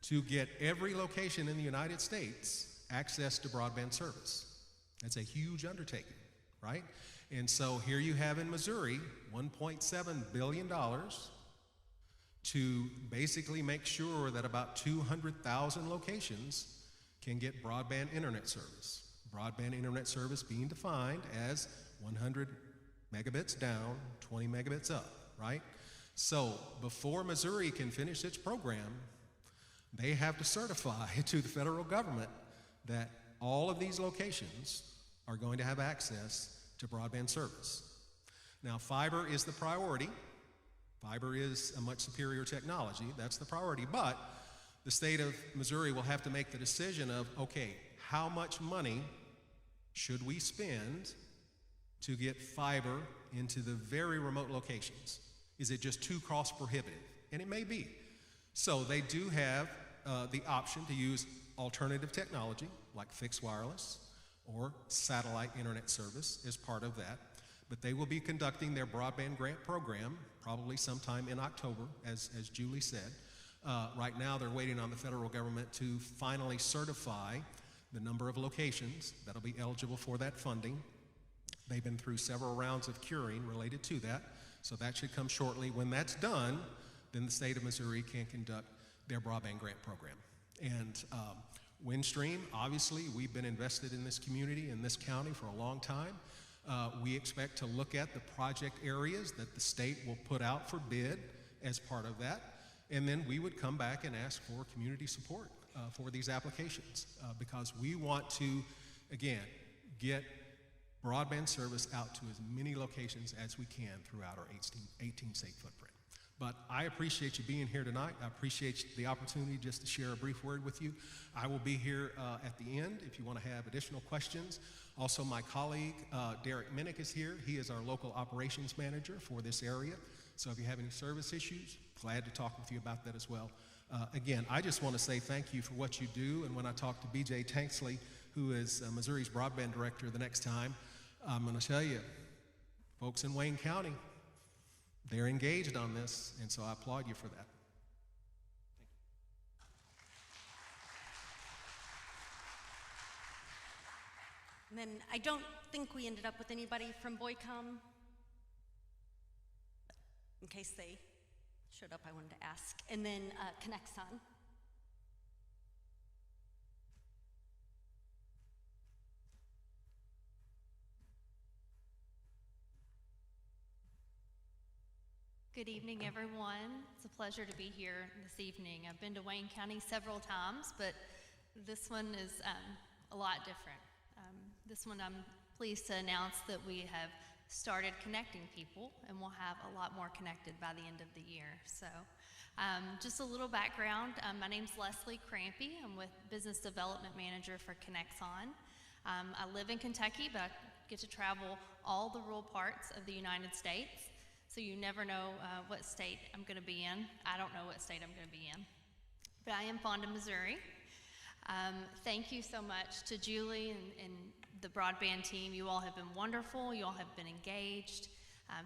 to get every location in the United States access to broadband service. That's a huge undertaking, right? And so here you have in Missouri $1.7 billion to basically make sure that about 200,000 locations can get broadband internet service. Broadband internet service being defined as 100 megabits down, 20 megabits up, right? So before Missouri can finish its program, they have to certify to the federal government that all of these locations are going to have access to broadband service. Now, fiber is the priority. Fiber is a much superior technology. That's the priority. But the state of Missouri will have to make the decision of, okay, how much money should we spend to get fiber into the very remote locations? Is it just too cost prohibitive? And it may be. So they do have the option to use alternative technology like fixed wireless or satellite internet service as part of that. But they will be conducting their broadband grant program probably sometime in October, as Julie said. Right now they're waiting on the federal government to finally certify the number of locations that'll be eligible for that funding. They've been through several rounds of curing related to that, so that should come shortly. When that's done, then the state of Missouri can conduct their broadband grant program. And Windstream, obviously, we've been invested in this community, in this county for a long time. We expect to look at the project areas that the state will put out for bid as part of that, and then we would come back and ask for community support for these applications because we want to, again, get broadband service out to as many locations as we can throughout our 18-state footprint. But I appreciate you being here tonight. I appreciate the opportunity just to share a brief word with you. I will be here at the end if you want to have additional questions. Also, my colleague, Derek Minnick, is here. He is our local operations manager for this area. So if you have any service issues, glad to talk with you about that as well. Again, I just want to say thank you for what you do. And when I talk to B.J. Tanksley, who is Missouri's broadband director the next time, I'm going to tell you, folks in Wayne County, they're engaged on this, and so I applaud you for that. And then I don't think we ended up with anybody from Boycom. In case they showed up, I wanted to ask. And then Connexon. Good evening, everyone. It's a pleasure to be here this evening. I've been to Wayne County several times, but this one is a lot different. This one I'm pleased to announce that we have started connecting people, and we'll have a lot more connected by the end of the year. So just a little background. My name's Leslie Crampy. I'm with Business Development Manager for Connexon. I live in Kentucky, but I get to travel all the rural parts of the United States. So you never know what state I'm going to be in. I don't know what state I'm going to be in. But I am fond of Missouri. Thank you so much to Julie and the broadband team. You all have been wonderful. You all have been engaged.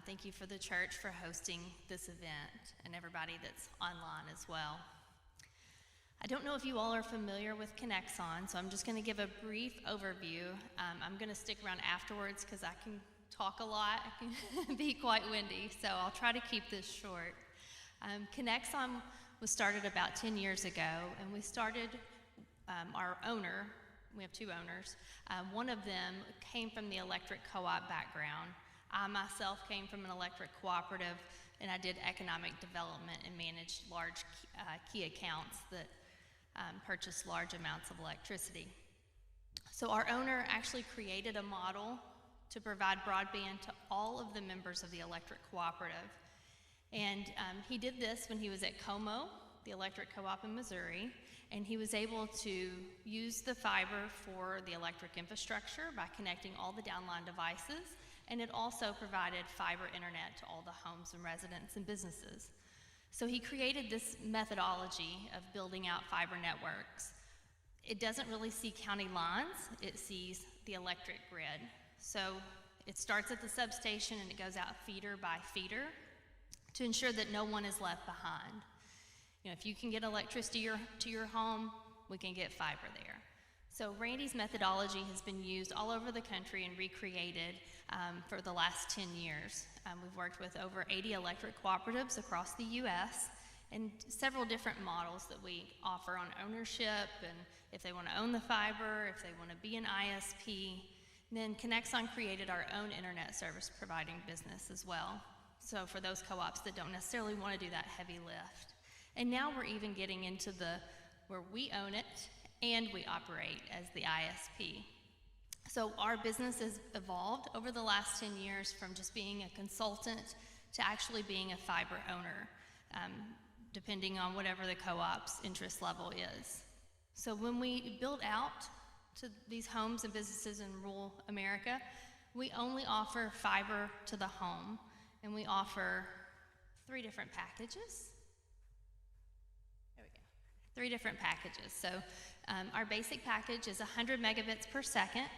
Thank you for the church for hosting this event and everybody that's online as well. I don't know if you all are familiar with Connexon, so I'm just going to give a brief overview. I'm going to stick around afterwards because I can talk a lot. I can be quite windy, so I'll try to keep this short. Connexon was started about 10 years ago, and we started our owner. We have two owners. One of them came from the electric co-op background. I myself came from an electric cooperative, and I did economic development and managed large key accounts that purchased large amounts of electricity. So our owner actually created a model to provide broadband to all of the members of the electric cooperative. And he did this when he was at Como, the electric co-op in Missouri, and he was able to use the fiber for the electric infrastructure by connecting all the downline devices, and it also provided fiber internet to all the homes and residents and businesses. So he created this methodology of building out fiber networks. It doesn't really see county lines, it sees the electric grid. So it starts at the substation and it goes out feeder by feeder to ensure that no one is left behind. You know, if you can get electricity to your home, we can get fiber there. So Randy's methodology has been used all over the country and recreated for the last 10 years. We've worked with over 80 electric cooperatives across the U.S. and several different models that we offer on ownership and if they want to own the fiber, if they want to be an ISP. And then Connexon created our own internet service providing business as well. So for those co-ops that don't necessarily want to do that heavy lift. And now we're even getting into where we own it and we operate as the ISP. So our business has evolved over the last 10 years from just being a consultant to actually being a fiber owner, depending on whatever the co-op's interest level is. So when we build out to these homes and businesses in rural America, we only offer fiber to the home, and we offer 3 different packages. There we go. 3 different packages. So our basic package is 100 megabits per second.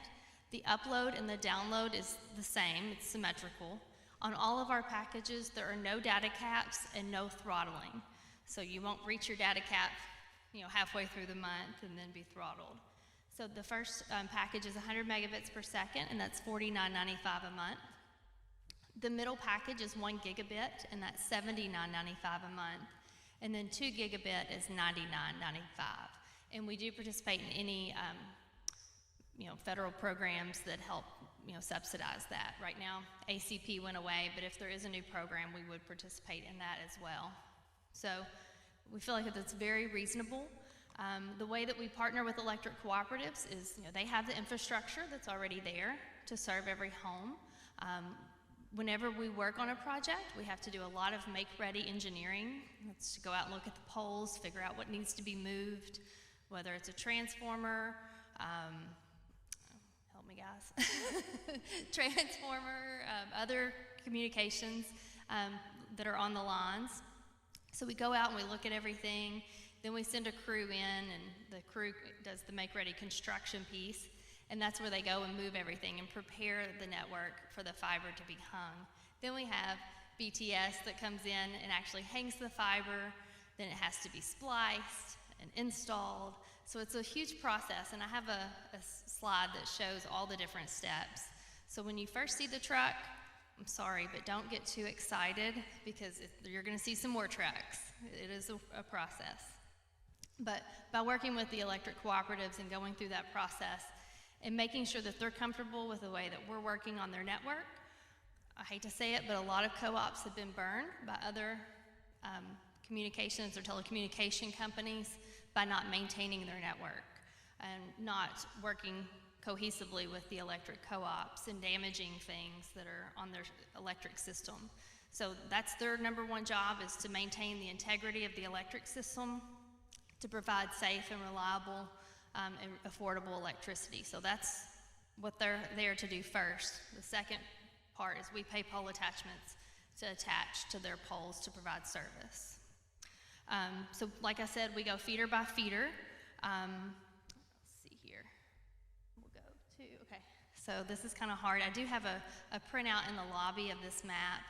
The upload and the download is the same, it's symmetrical. On all of our packages, there are no data caps and no throttling. So you won't reach your data cap, halfway through the month and then be throttled. So the first package is 100 megabits per second, and that's $49.95 a month. The middle package is 1 gigabit, and that's $79.95 a month. And then 2 gigabit is $99.95. And we do participate in any federal programs that help subsidize that. Right now, ACP went away, but if there is a new program, we would participate in that as well. So we feel like that's very reasonable. The way that we partner with electric cooperatives is, they have the infrastructure that's already there to serve every home. Whenever we work on a project, we have to do a lot of make-ready engineering. That's to go out and look at the poles, figure out what needs to be moved, whether it's a transformer, help me guys, transformer, other communications that are on the lines. So we go out and we look at everything, then we send a crew in, and the crew does the make-ready construction piece, and that's where they go and move everything and prepare the network for the fiber to be hung. Then we have BTS that comes in and actually hangs the fiber, then it has to be spliced and installed. So it's a huge process, and I have a slide that shows all the different steps. So when you first see the truck, I'm sorry, but don't get too excited, because you're going to see some more trucks. It is a process. But by working with the electric cooperatives and going through that process and making sure that they're comfortable with the way that we're working on their network, I hate to say it, but a lot of co-ops have been burned by other communications or telecommunication companies by not maintaining their network and not working cohesively with the electric co-ops and damaging things that are on their electric system. So that's their number one job, is to maintain the integrity of the electric system, to provide safe and reliable and affordable electricity. So that's what they're there to do first. The second part is we pay pole attachments to attach to their poles to provide service. So like I said, we go feeder by feeder. Let's see here. We'll go to, okay. So this is kind of hard. I do have a printout in the lobby of this map,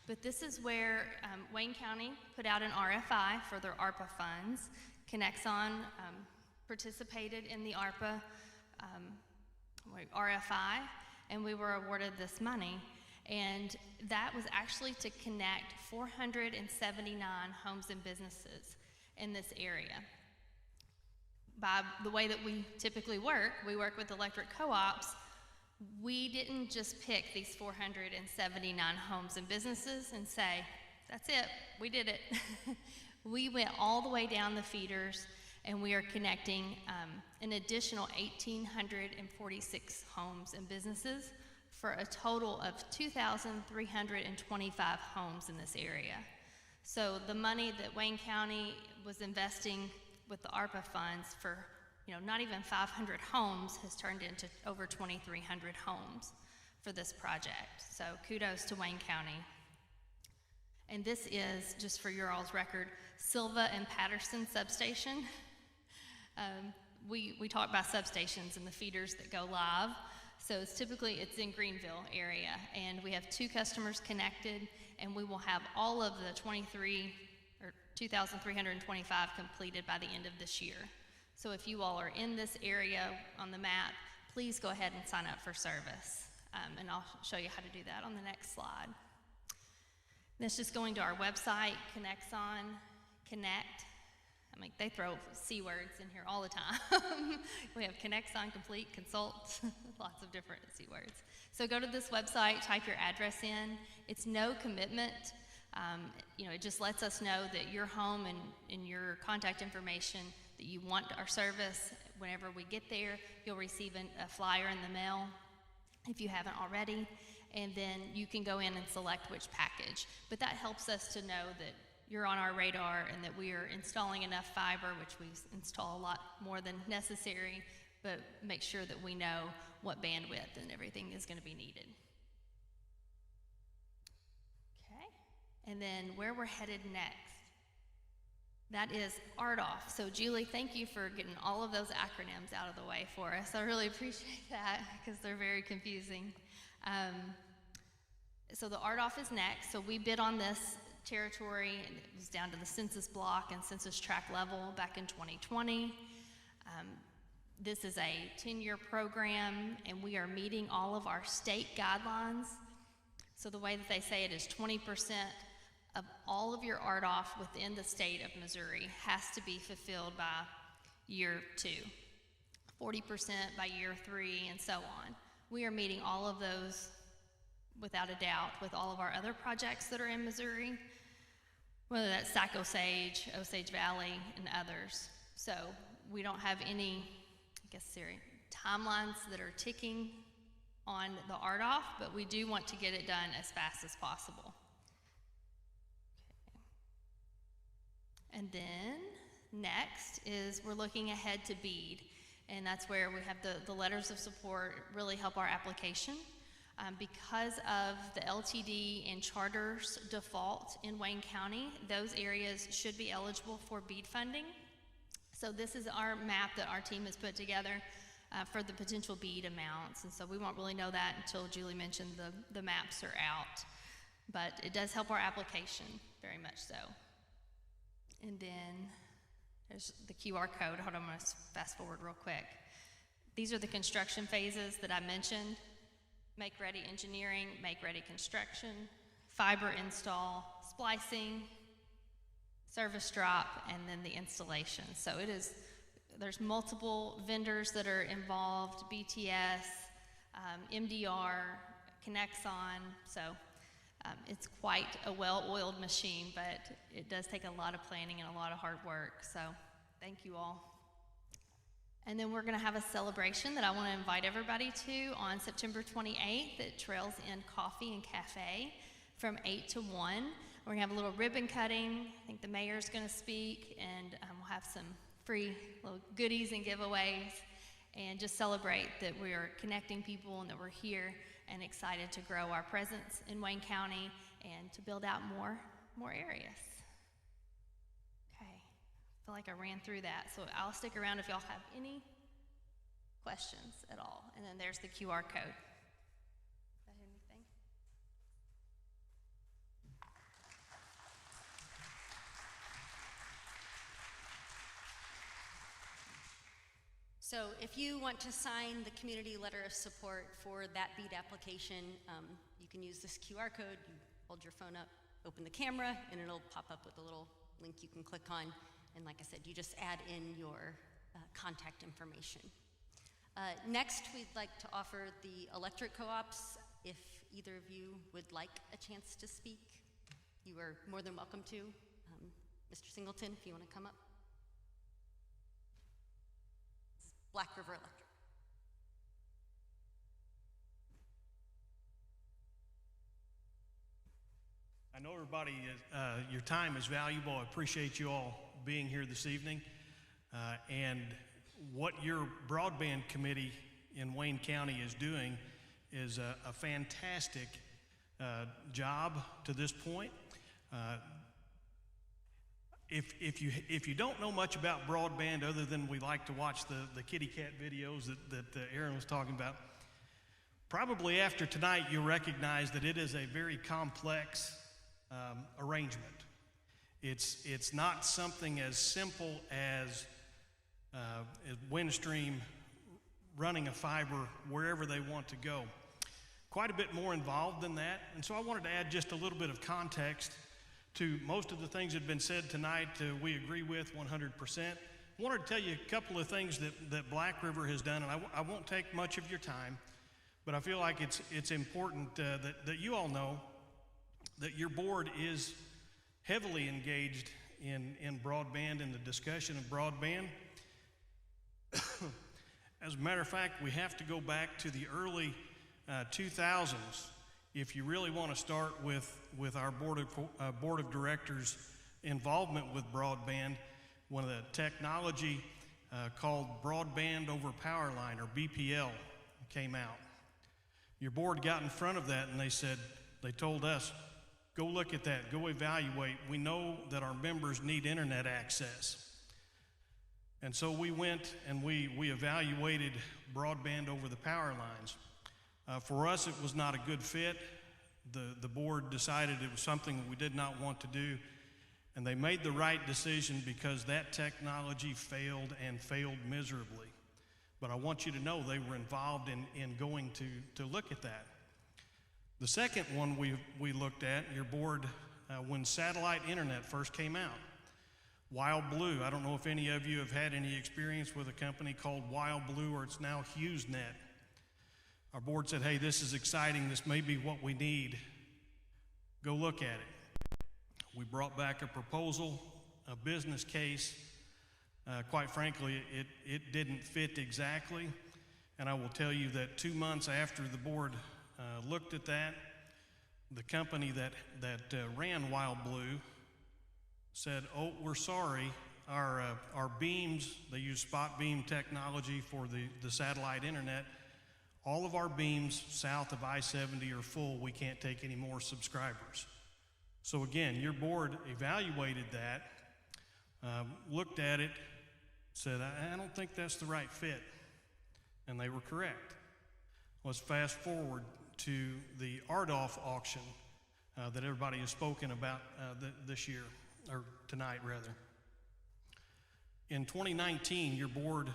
but this is where Wayne County put out an RFI for their ARPA funds. Connexon participated in the ARPA RFI, and we were awarded this money. And that was actually to connect 479 homes and businesses in this area. By the way that we typically work, we work with electric co-ops. We didn't just pick these 479 homes and businesses and say, that's it, we did it. We went all the way down the feeders, and we are connecting an additional 1,846 homes and businesses for a total of 2,325 homes in this area. So the money that Wayne County was investing with the ARPA funds for, not even 500 homes has turned into over 2,300 homes for this project. So kudos to Wayne County. And this is, just for your all's record, Silva and Patterson substation. We talk about substations and the feeders that go live. So it's in Greenville area, and we have 2 customers connected, and we will have all of the 2,325 completed by the end of this year. So if you all are in this area on the map, please go ahead and sign up for service, and I'll show you how to do that on the next slide. That's just going to our website, Connexon Connect. They throw C words in here all the time. We have Connexon, Complete, Consult, lots of different C words. So go to this website, type your address in. It's no commitment. It just lets us know that your home and your contact information, that you want our service. Whenever we get there, you'll receive a flyer in the mail if you haven't already, and then you can go in and select which package. But that helps us to know that you're on our radar and that we are installing enough fiber, which we install a lot more than necessary, but make sure that we know what bandwidth and everything is going to be needed. Okay, and then where we're headed next. That is RDOF. So Julie, thank you for getting all of those acronyms out of the way for us. I really appreciate that, because they're very confusing. So the RDOF is next. So we bid on this territory, and it was down to the census block and census tract level back in 2020. This is a 10-year program, and we are meeting all of our state guidelines. So the way that they say it is 20% of all of your RDOF within the state of Missouri has to be fulfilled by year 2, 40% by year 3, and so on. We are meeting all of those without a doubt with all of our other projects that are in Missouri, whether that's Sac Osage, Osage Valley, and others. So we don't have any, timelines that are ticking on the RDOF, but we do want to get it done as fast as possible. Okay. And then next is we're looking ahead to BEAD, and that's where we have the letters of support really help our application. Because of the LTD and charters default in Wayne County, those areas should be eligible for BEAD funding. So this is our map that our team has put together for the potential BEAD amounts. And so we won't really know that until Julie mentioned the maps are out. But it does help our application, very much so. And then there's the QR code. Hold on, I'm going to fast forward real quick. These are the construction phases that I mentioned. Make ready engineering, make ready construction, fiber install, splicing, service drop, and then the installation. So there's multiple vendors that are involved, BTS, MDR, Connexon. So it's quite a well-oiled machine, but it does take a lot of planning and a lot of hard work. So thank you all. And then we're going to have a celebration that I want to invite everybody to on September 28th at Trails End Coffee and Cafe from 8 to 1. We're going to have a little ribbon cutting. I think the mayor's going to speak, and we'll have some free little goodies and giveaways, and just celebrate that we are connecting people and that we're here and excited to grow our presence in Wayne County and to build out more areas. I feel like I ran through that, so I'll stick around if y'all have any questions at all. And then there's the QR code. Did I hit anything? So if you want to sign the community letter of support for that BEAD application, you can use this QR code. You hold your phone up, open the camera, and it'll pop up with a little link you can click on. And like I said, you just add in your contact information. Next, we'd like to offer the electric co-ops. If either of you would like a chance to speak, you are more than welcome to. Mr. Singleton, if you want to come up. It's Black River Electric. I know everybody, your time is valuable. I appreciate you all being here this evening. And what your broadband committee in Wayne County is doing is a fantastic job to this point. If you don't know much about broadband other than we like to watch the kitty cat videos that Aaron was talking about, probably after tonight you'll recognize that it is a very complex arrangement. It's not something as simple as Windstream running a fiber wherever they want to go. Quite a bit more involved than that, and so I wanted to add just a little bit of context to most of the things that have been said tonight. We agree with 100%. I wanted to tell you a couple of things that Black River has done, and I won't take much of your time, but I feel like it's important that you all know that your board is heavily engaged in broadband and the discussion of broadband. As a matter of fact, we have to go back to the early 2000s if you really want to start with our board of directors' involvement with broadband. One of the technology called Broadband over Power Line, or BPL, came out. Your board got in front of that and they told us, go look at that, go evaluate. We know that our members need internet access. And so we went and we evaluated broadband over the power lines. For us, it was not a good fit. The board decided it was something we did not want to do, and they made the right decision because that technology failed and failed miserably. But I want you to know they were involved in going to look at that. The second one we looked at, your board, when satellite internet first came out, Wild Blue. I don't know if any of you have had any experience with a company called Wild Blue, or it's now HughesNet. Our board said, hey, this is exciting. This may be what we need. Go look at it. We brought back a proposal, a business case. Quite frankly, it didn't fit exactly. And I will tell you that 2 months after the board looked at that, the company that ran Wild Blue said, oh, we're sorry, our beams, they use spot beam technology for the satellite internet, all of our beams south of I-70 are full, we can't take any more subscribers. So again, your board evaluated that, looked at it, said, I don't think that's the right fit, and they were correct. Let's fast forward to the RDOF auction that everybody has spoken about this year, or tonight rather. In 2019, your board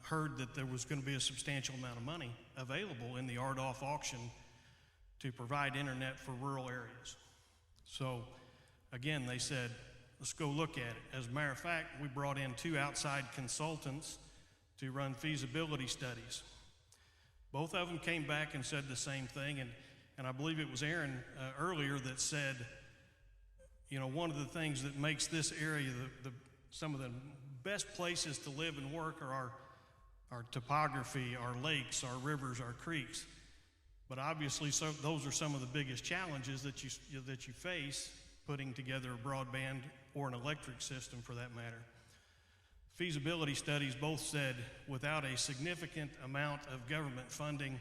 heard that there was going to be a substantial amount of money available in the RDOF auction to provide internet for rural areas. So again, they said, let's go look at it. As a matter of fact, we brought in 2 outside consultants to run feasibility studies. Both of them came back and said the same thing, and I believe it was Aaron earlier that said, you know, one of the things that makes this area some of the best places to live and work are our topography, our lakes, our rivers, our creeks. But obviously, those are some of the biggest challenges that you face putting together a broadband or an electric system for that matter. Feasibility studies both said without a significant amount of government funding,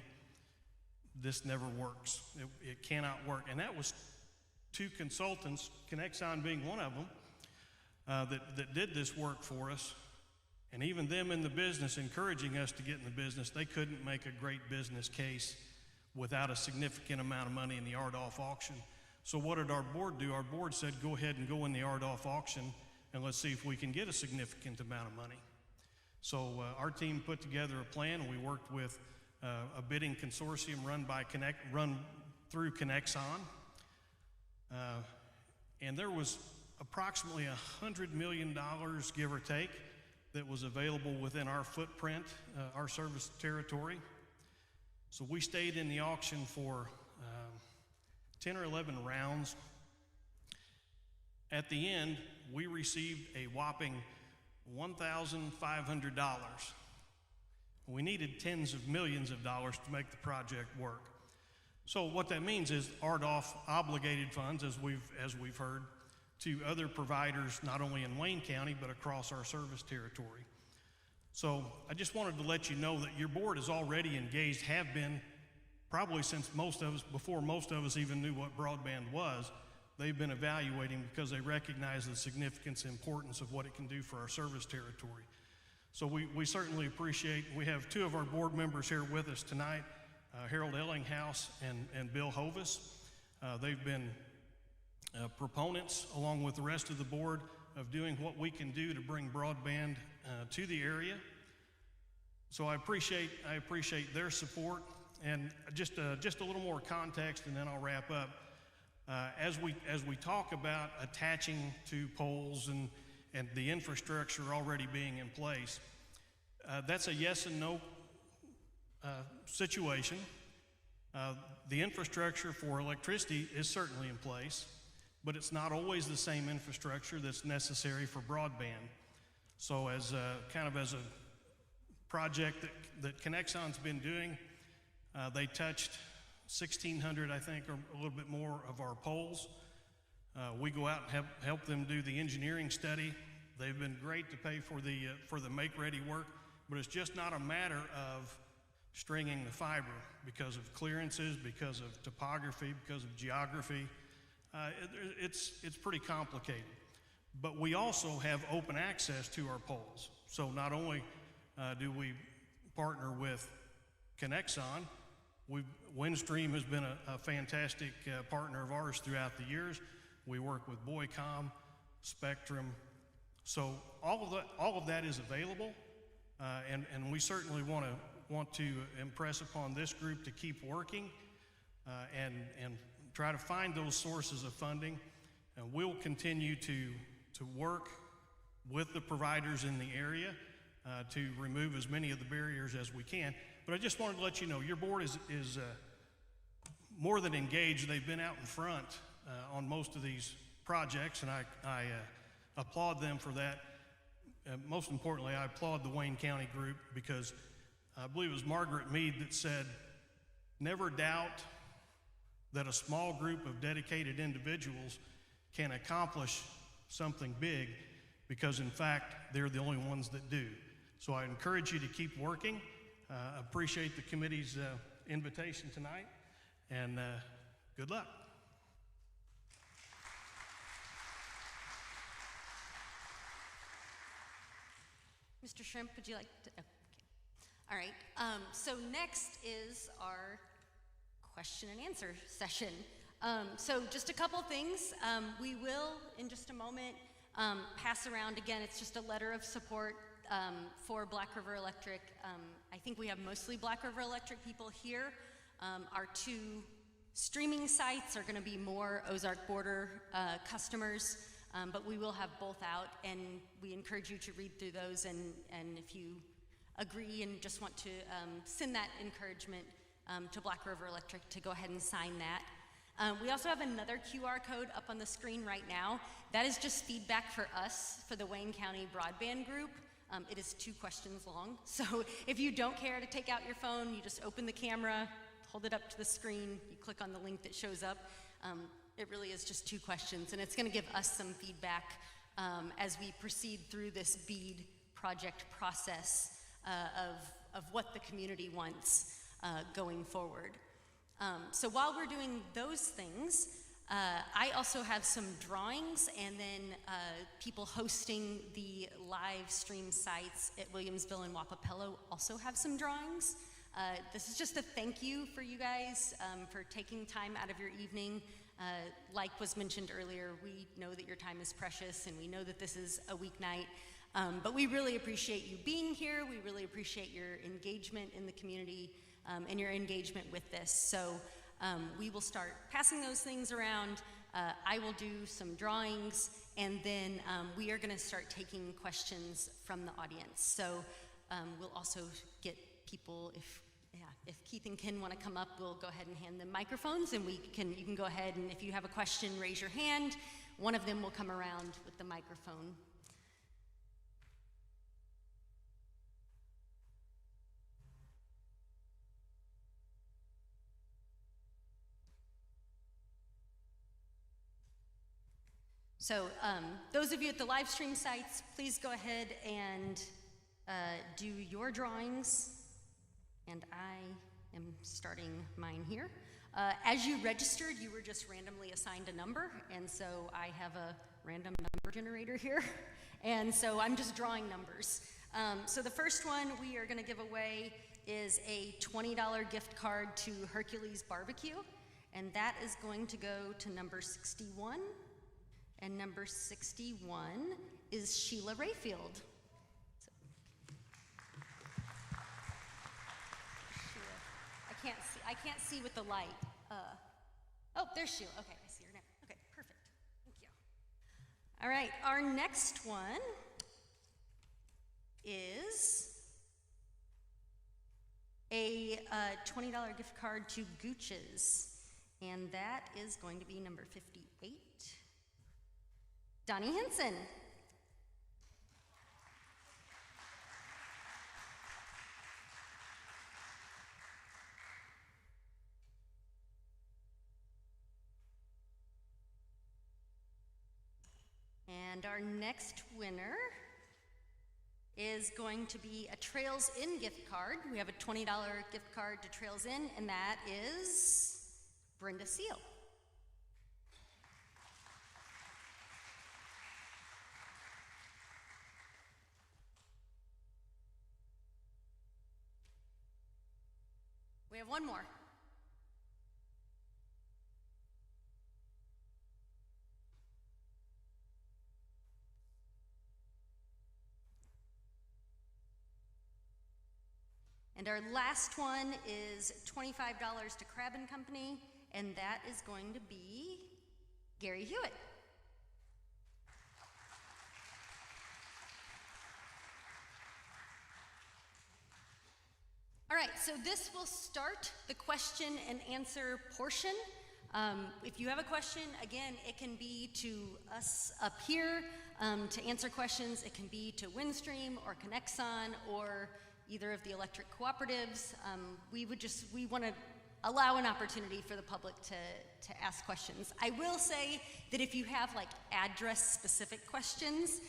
this never works. It cannot work. And that was 2 consultants, Connexon being one of them, that did this work for us. And even them in the business, encouraging us to get in the business, they couldn't make a great business case without a significant amount of money in the RDOF auction. So what did our board do? Our board said, go ahead and go in the RDOF auction and let's see if we can get a significant amount of money. So our team put together a plan. We worked with a bidding consortium run through Connexon. And there was approximately $100 million, give or take, that was available within our footprint, our service territory. So we stayed in the auction for 10 or 11 rounds. At the end, we received a whopping $1,500. We needed tens of millions of dollars to make the project work. So what that means is RDOF obligated funds, as we've heard, to other providers, not only in Wayne County, but across our service territory. So I just wanted to let you know that your board is already engaged, have been probably since before most of us even knew what broadband was. They've been evaluating because they recognize the significance and importance of what it can do for our service territory. So we certainly appreciate, we have 2 of our board members here with us tonight, Harold Ellinghaus and Bill Hovis. They've been proponents, along with the rest of the board, of doing what we can do to bring broadband to the area. So I appreciate their support. And just a little more context, and then I'll wrap up. As we talk about attaching to poles and the infrastructure already being in place, that's a yes and no situation. The infrastructure for electricity is certainly in place, but it's not always the same infrastructure that's necessary for broadband. So as a project that Connexon's been doing, they touched 1,600, I think, or a little bit more of our poles. We go out and help them do the engineering study. They've been great to pay for the make-ready work, but it's just not a matter of stringing the fiber because of clearances, because of topography, because of geography. It's pretty complicated. But we also have open access to our poles. So not only do we partner with Connexon, Windstream has been a fantastic partner of ours throughout the years. We work with Boycom, Spectrum. So all of that is available, and we certainly want to impress upon this group to keep working and try to find those sources of funding. And we'll continue to work with the providers in the area to remove as many of the barriers as we can. But I just wanted to let you know, your board is more than engaged. They've been out in front on most of these projects, and I applaud them for that. Most importantly, I applaud the Wayne County group, because I believe it was Margaret Mead that said, never doubt that a small group of dedicated individuals can accomplish something big, because in fact, they're the only ones that do. So I encourage you to keep working. Appreciate the committee's invitation tonight, and good luck. Mr. Shrimp, would you like to? Okay. All right. So next is our question and answer session. So just a couple things. We will, in just a moment, pass around again. It's just a letter of support for Black River Electric. I think we have mostly Black River Electric people here. Our two streaming sites are going to be more Ozark Border customers, but we will have both out, and we encourage you to read through those, and if you agree and just want to send that encouragement to Black River Electric to go ahead and sign that. We also have another QR code up on the screen right now. That is just feedback for us, for the Wayne County Broadband group. It is 2 questions long, so if you don't care to take out your phone, you just open the camera, hold it up to the screen, you click on the link that shows up. It really is just 2 questions, and it's going to give us some feedback as we proceed through this BEAD project process of what the community wants going forward. So while we're doing those things, I also have some drawings, and then people hosting the live stream sites at Williamsville and Wapapello also have some drawings. This is just a thank you for you guys for taking time out of your evening. Like was mentioned earlier, we know that your time is precious, and we know that this is a weeknight, but we really appreciate you being here. We really appreciate your engagement in the community and your engagement with this. So we will start passing those things around. I will do some drawings, and then we are going to start taking questions from the audience. So we'll also get people, if Keith and Ken want to come up, we'll go ahead and hand them microphones, and you can go ahead, and if you have a question, raise your hand. One of them will come around with the microphone. So those of you at the live stream sites, please go ahead and do your drawings, and I am starting mine here. As you registered, you were just randomly assigned a number, and so I have a random number generator here, and so I'm just drawing numbers. So the first one we are going to give away is a $20 gift card to Hercules Barbecue, and that is going to go to number 61. And number 61 is Sheila Rayfield. So, Sheila, I can't see with the light. Oh, there's Sheila. Okay, I see her now. Okay, perfect. Thank you. All right, our next one is a $20 gift card to Gooch's, and that is going to be number 58. Donnie Henson. And our next winner is going to be a Trails Inn gift card. We have a $20 gift card to Trails Inn, and that is Brenda Seal. We have one more. And our last one is $25 to Crab & Company, and that is going to be Gary Hewitt. All right. right, so this will start the question and answer portion. If you have a question, again, it can be to us up here to answer questions. It can be to Windstream or Connexon or either of the electric cooperatives. We want to allow an opportunity for the public to ask questions. I will say that if you have like address-specific questions,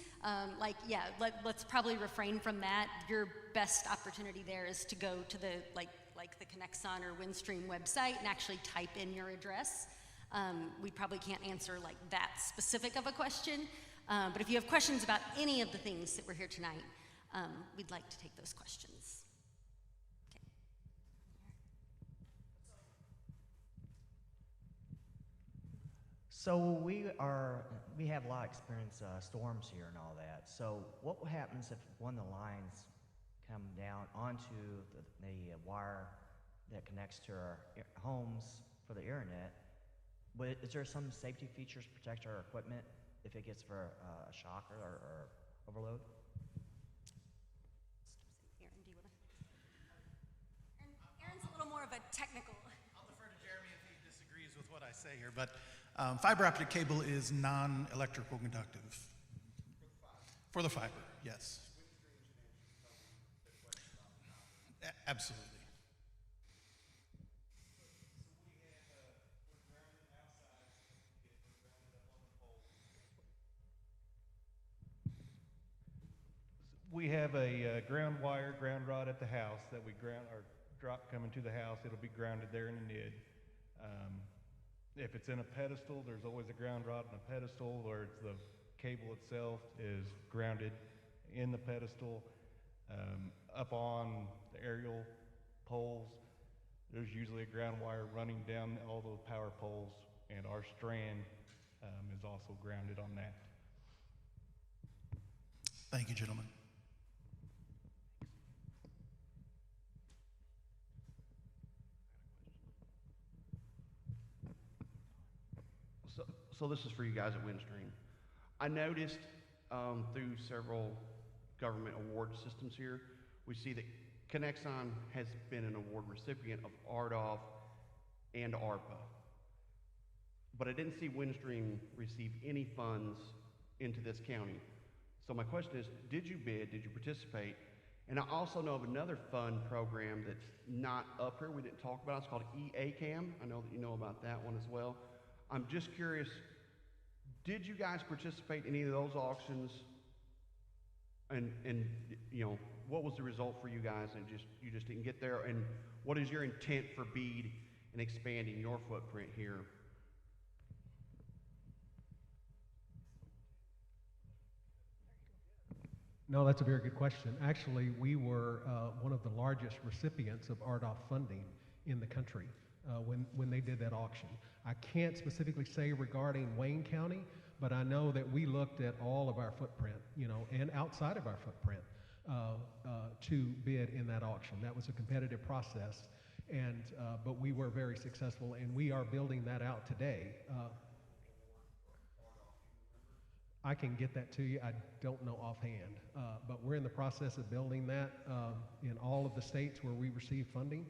let's probably refrain from that. Your best opportunity there is to go to the like the Connexon or Windstream website and actually type in your address. We probably can't answer like that specific of a question, but if you have questions about any of the things that we're here tonight, we'd like to take those questions. Okay. So we have a lot of experience storms here and all that. So what happens if one of the lines come down onto the wire that connects to our homes for the internet? Is there some safety features to protect our equipment if it gets for a shock or overload? Aaron, do you want to? Aaron's a little more of a technical. I'll defer to Jeremy if he disagrees with what I say here, but fiber optic cable is non-electrical conductive. For the fiber, yes. Absolutely. We have a ground wire, ground rod at the house that we ground, or drop coming to the house. It'll be grounded there in the NID. If it's in a pedestal, there's always a ground rod in a pedestal, or it's the cable itself is grounded in the pedestal. Up on the aerial poles, there's usually a ground wire running down all those power poles, and our strand is also grounded on that. Thank you, gentlemen. So this is for you guys at Windstream. I noticed through several government award systems here, we see that Connexon has been an award recipient of RDOF and ARPA. But I didn't see Windstream receive any funds into this county. So my question is, did you bid, did you participate? And I also know of another fund program that's not up here, we didn't talk about it. It's called EACAM. I know that you know about that one as well. I'm just curious, did you guys participate in any of those auctions? And you know, what was the result for you guys? And you just didn't get there. And what is your intent for BEAD and expanding your footprint here? No, that's a very good question. Actually, we were one of the largest recipients of RDOF funding in the country when they did that auction. I can't specifically say regarding Wayne County, but I know that we looked at all of our footprint, you know, and outside of our footprint to bid in that auction. That was a competitive process, and but we were very successful, and we are building that out today. I can get that to you. I don't know offhand, but we're in the process of building that in all of the states where we receive funding,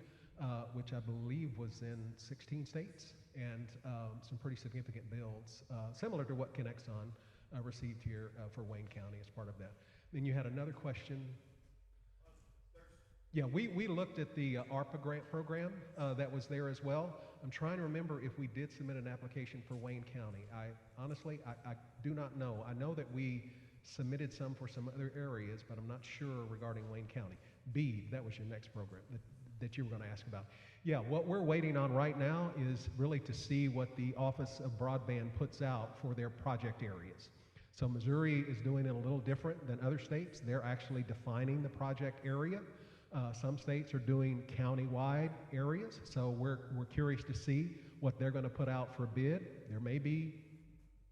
which I believe was in 16 states, and some pretty significant builds, similar to what Connexon received here for Wayne County as part of that. Then you had another question. Yeah, we looked at the ARPA grant program that was there as well. I'm trying to remember if we did submit an application for Wayne County. Honestly, I do not know. I know that we submitted some for some other areas, but I'm not sure regarding Wayne County. BEAD, that was your next program that you were going to ask about. Yeah, what we're waiting on right now is really to see what the Office of Broadband puts out for their project areas. So Missouri is doing it a little different than other states. They're actually defining the project area. Some states are doing county-wide areas, so we're curious to see what they're going to put out for bid. There may be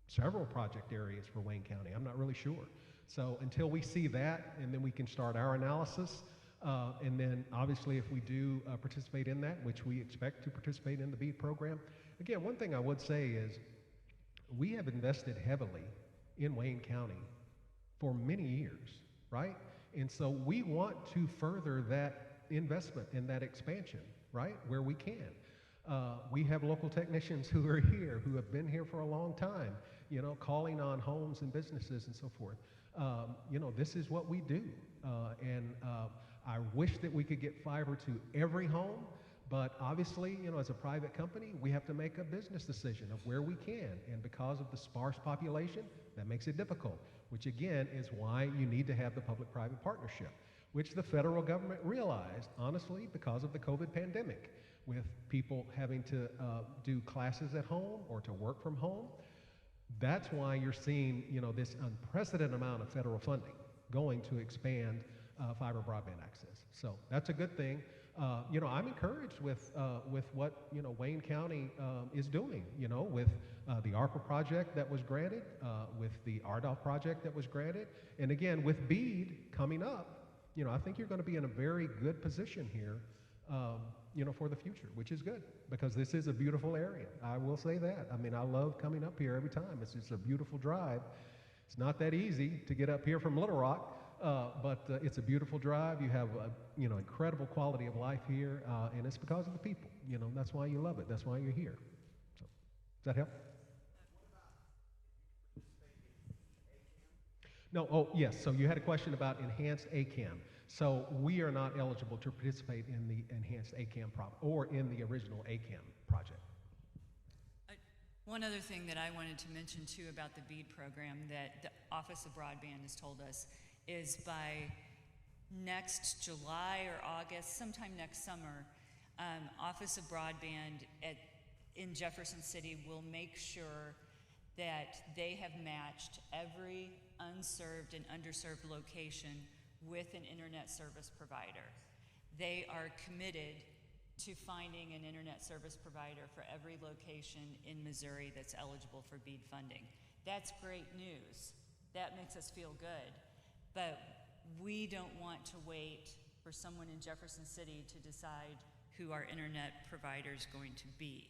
several project areas for Wayne County. I'm not really sure. So until we see that, and then we can start our analysis, and then obviously if we do participate in that, which we expect to participate in the BEAD program. Again, one thing I would say is we have invested heavily in Wayne County for many years, right? And so we want to further that investment and that expansion, right, where we can. We have local technicians who are here, who have been here for a long time, you know, calling on homes and businesses and so forth. You know, this is what we do. I wish that we could get fiber to every home, but obviously, you know, as a private company, we have to make a business decision of where we can. And because of the sparse population, that makes it difficult, which again is why you need to have the public-private partnership, which the federal government realized, honestly, because of the COVID pandemic, with people having to do classes at home or to work from home. That's why you're seeing, you know, this unprecedented amount of federal funding going to expand fiber broadband access. So that's a good thing. You know, I'm encouraged with what, you know, Wayne County is doing, you know, with the ARPA project that was granted, with the RDOF project that was granted, and again, with BEAD coming up, you know, I think you're going to be in a very good position here, you know, for the future, which is good, because this is a beautiful area. I will say that. I mean, I love coming up here every time. It's just a beautiful drive. It's not that easy to get up here from Little Rock, but it's a beautiful drive. You have a, you know, incredible quality of life here, and it's because of the people. You know, that's why you love it. That's why you're here. So, does that help? No, oh, yes, so you had a question about enhanced ACAM. So we are not eligible to participate in the enhanced ACAM or in the original ACAM project. One other thing that I wanted to mention too about the BEAD program that the Office of Broadband has told us is by next July or August, sometime next summer, Office of Broadband in Jefferson City will make sure that they have matched every unserved and underserved location with an internet service provider. They are committed to finding an internet service provider for every location in Missouri that's eligible for BEAD funding. That's great news. That makes us feel good. But we don't want to wait for someone in Jefferson City to decide who our internet provider is going to be.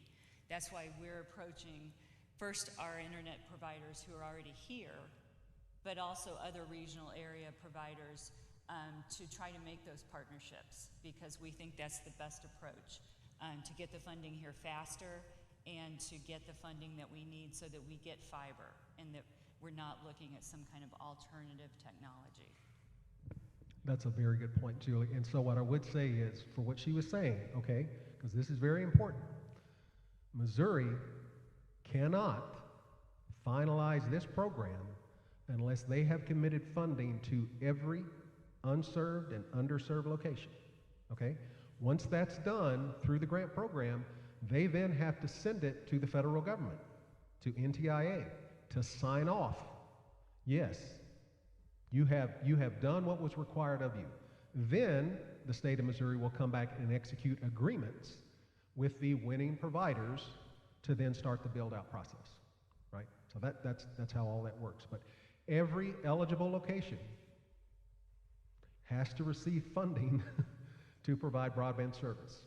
That's why we're approaching first our internet providers who are already here, but also other regional area providers to try to make those partnerships, because we think that's the best approach to get the funding here faster and to get the funding that we need so that we get fiber and that we're not looking at some kind of alternative technology. That's a very good point, Julie. And so what I would say is, for what she was saying, okay, because this is very important, Missouri cannot finalize this program unless they have committed funding to every unserved and underserved location, okay? Once that's done through the grant program, they then have to send it to the federal government, to NTIA, to sign off. Yes, you have done what was required of you. Then the state of Missouri will come back and execute agreements with the winning providers to then start the build-out process, right? So that's how all that works. But every eligible location has to receive funding to provide broadband service.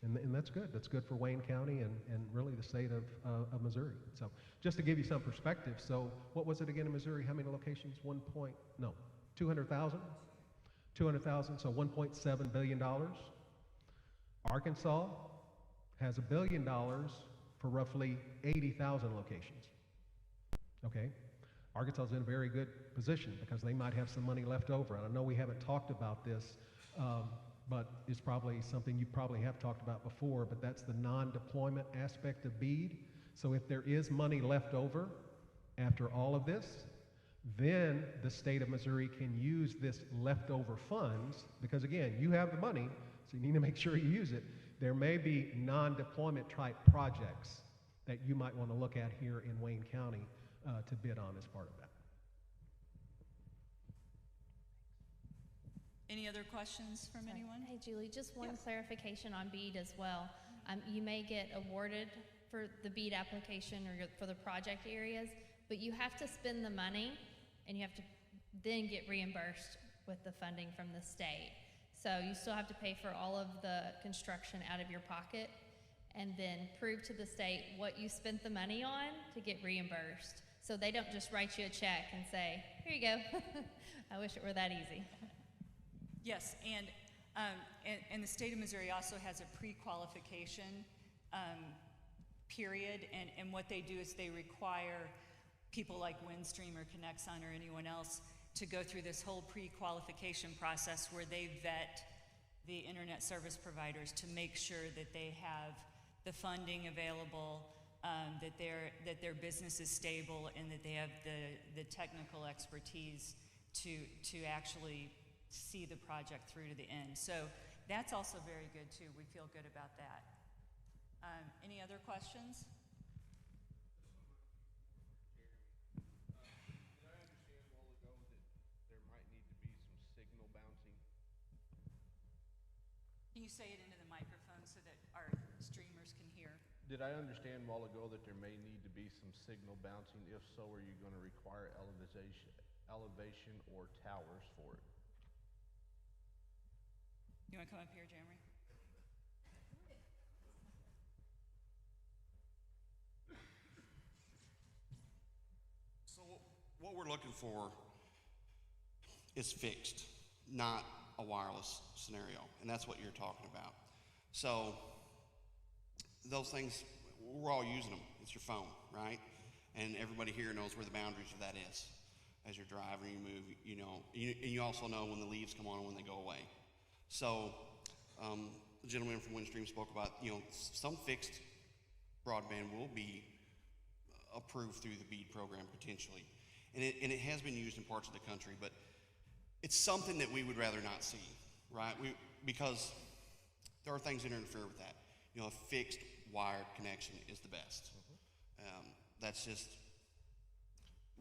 And that's good. That's good for Wayne County and really the state of Missouri. So just to give you some perspective, so what was it again in Missouri? How many locations? 200,000? 200,000, so $1.7 billion. Arkansas has $1 billion for roughly 80,000 locations. Okay? Arkansas is in a very good position because they might have some money left over. And I know we haven't talked about this, but it's probably something you probably have talked about before, but that's the non-deployment aspect of BEAD. So if there is money left over after all of this, then the state of Missouri can use this leftover funds, because again, you have the money, so you need to make sure you use it. There may be non-deployment type projects that you might want to look at here in Wayne County to bid on as part of that. Any other questions from anyone? Hey, Julie, just one Yes. clarification on BEAD as well. You may get awarded for the BEAD application or for the project areas, but you have to spend the money and you have to then get reimbursed with the funding from the state. So you still have to pay for all of the construction out of your pocket and then prove to the state what you spent the money on to get reimbursed. So they don't just write you a check and say, here you go. I wish it were that easy. Yes, and And the state of Missouri also has a pre-qualification period, and what they do is they require people like Windstream or Connexon or anyone else to go through this whole pre-qualification process where they vet the internet service providers to make sure that they have the funding available, that their business is stable, and that they have the technical expertise to actually see the project through to the end. So that's also very good too. We feel good about that. Any other questions? Did I understand a while ago that there might need to be some signal bouncing? Can you say it into the microphone so that our streamers can hear? Did I understand a while ago that there may need to be some signal bouncing? If so, are you going to require elevation or towers for it? You want to come up here, Jeremy? So what we're looking for is fixed, not a wireless scenario, and that's what you're talking about. So those things, we're all using them. It's your phone, right? And everybody here knows where the boundaries of that is. As you're driving, you move, you know, and you also know when the leaves come on and when they go away. So the gentleman from Windstream spoke about, you know, some fixed broadband will be approved through the BEAD program potentially. And it has been used in parts of the country, but it's something that we would rather not see, right? Because there are things that interfere with that. You know, a fixed wired connection is the best. That's just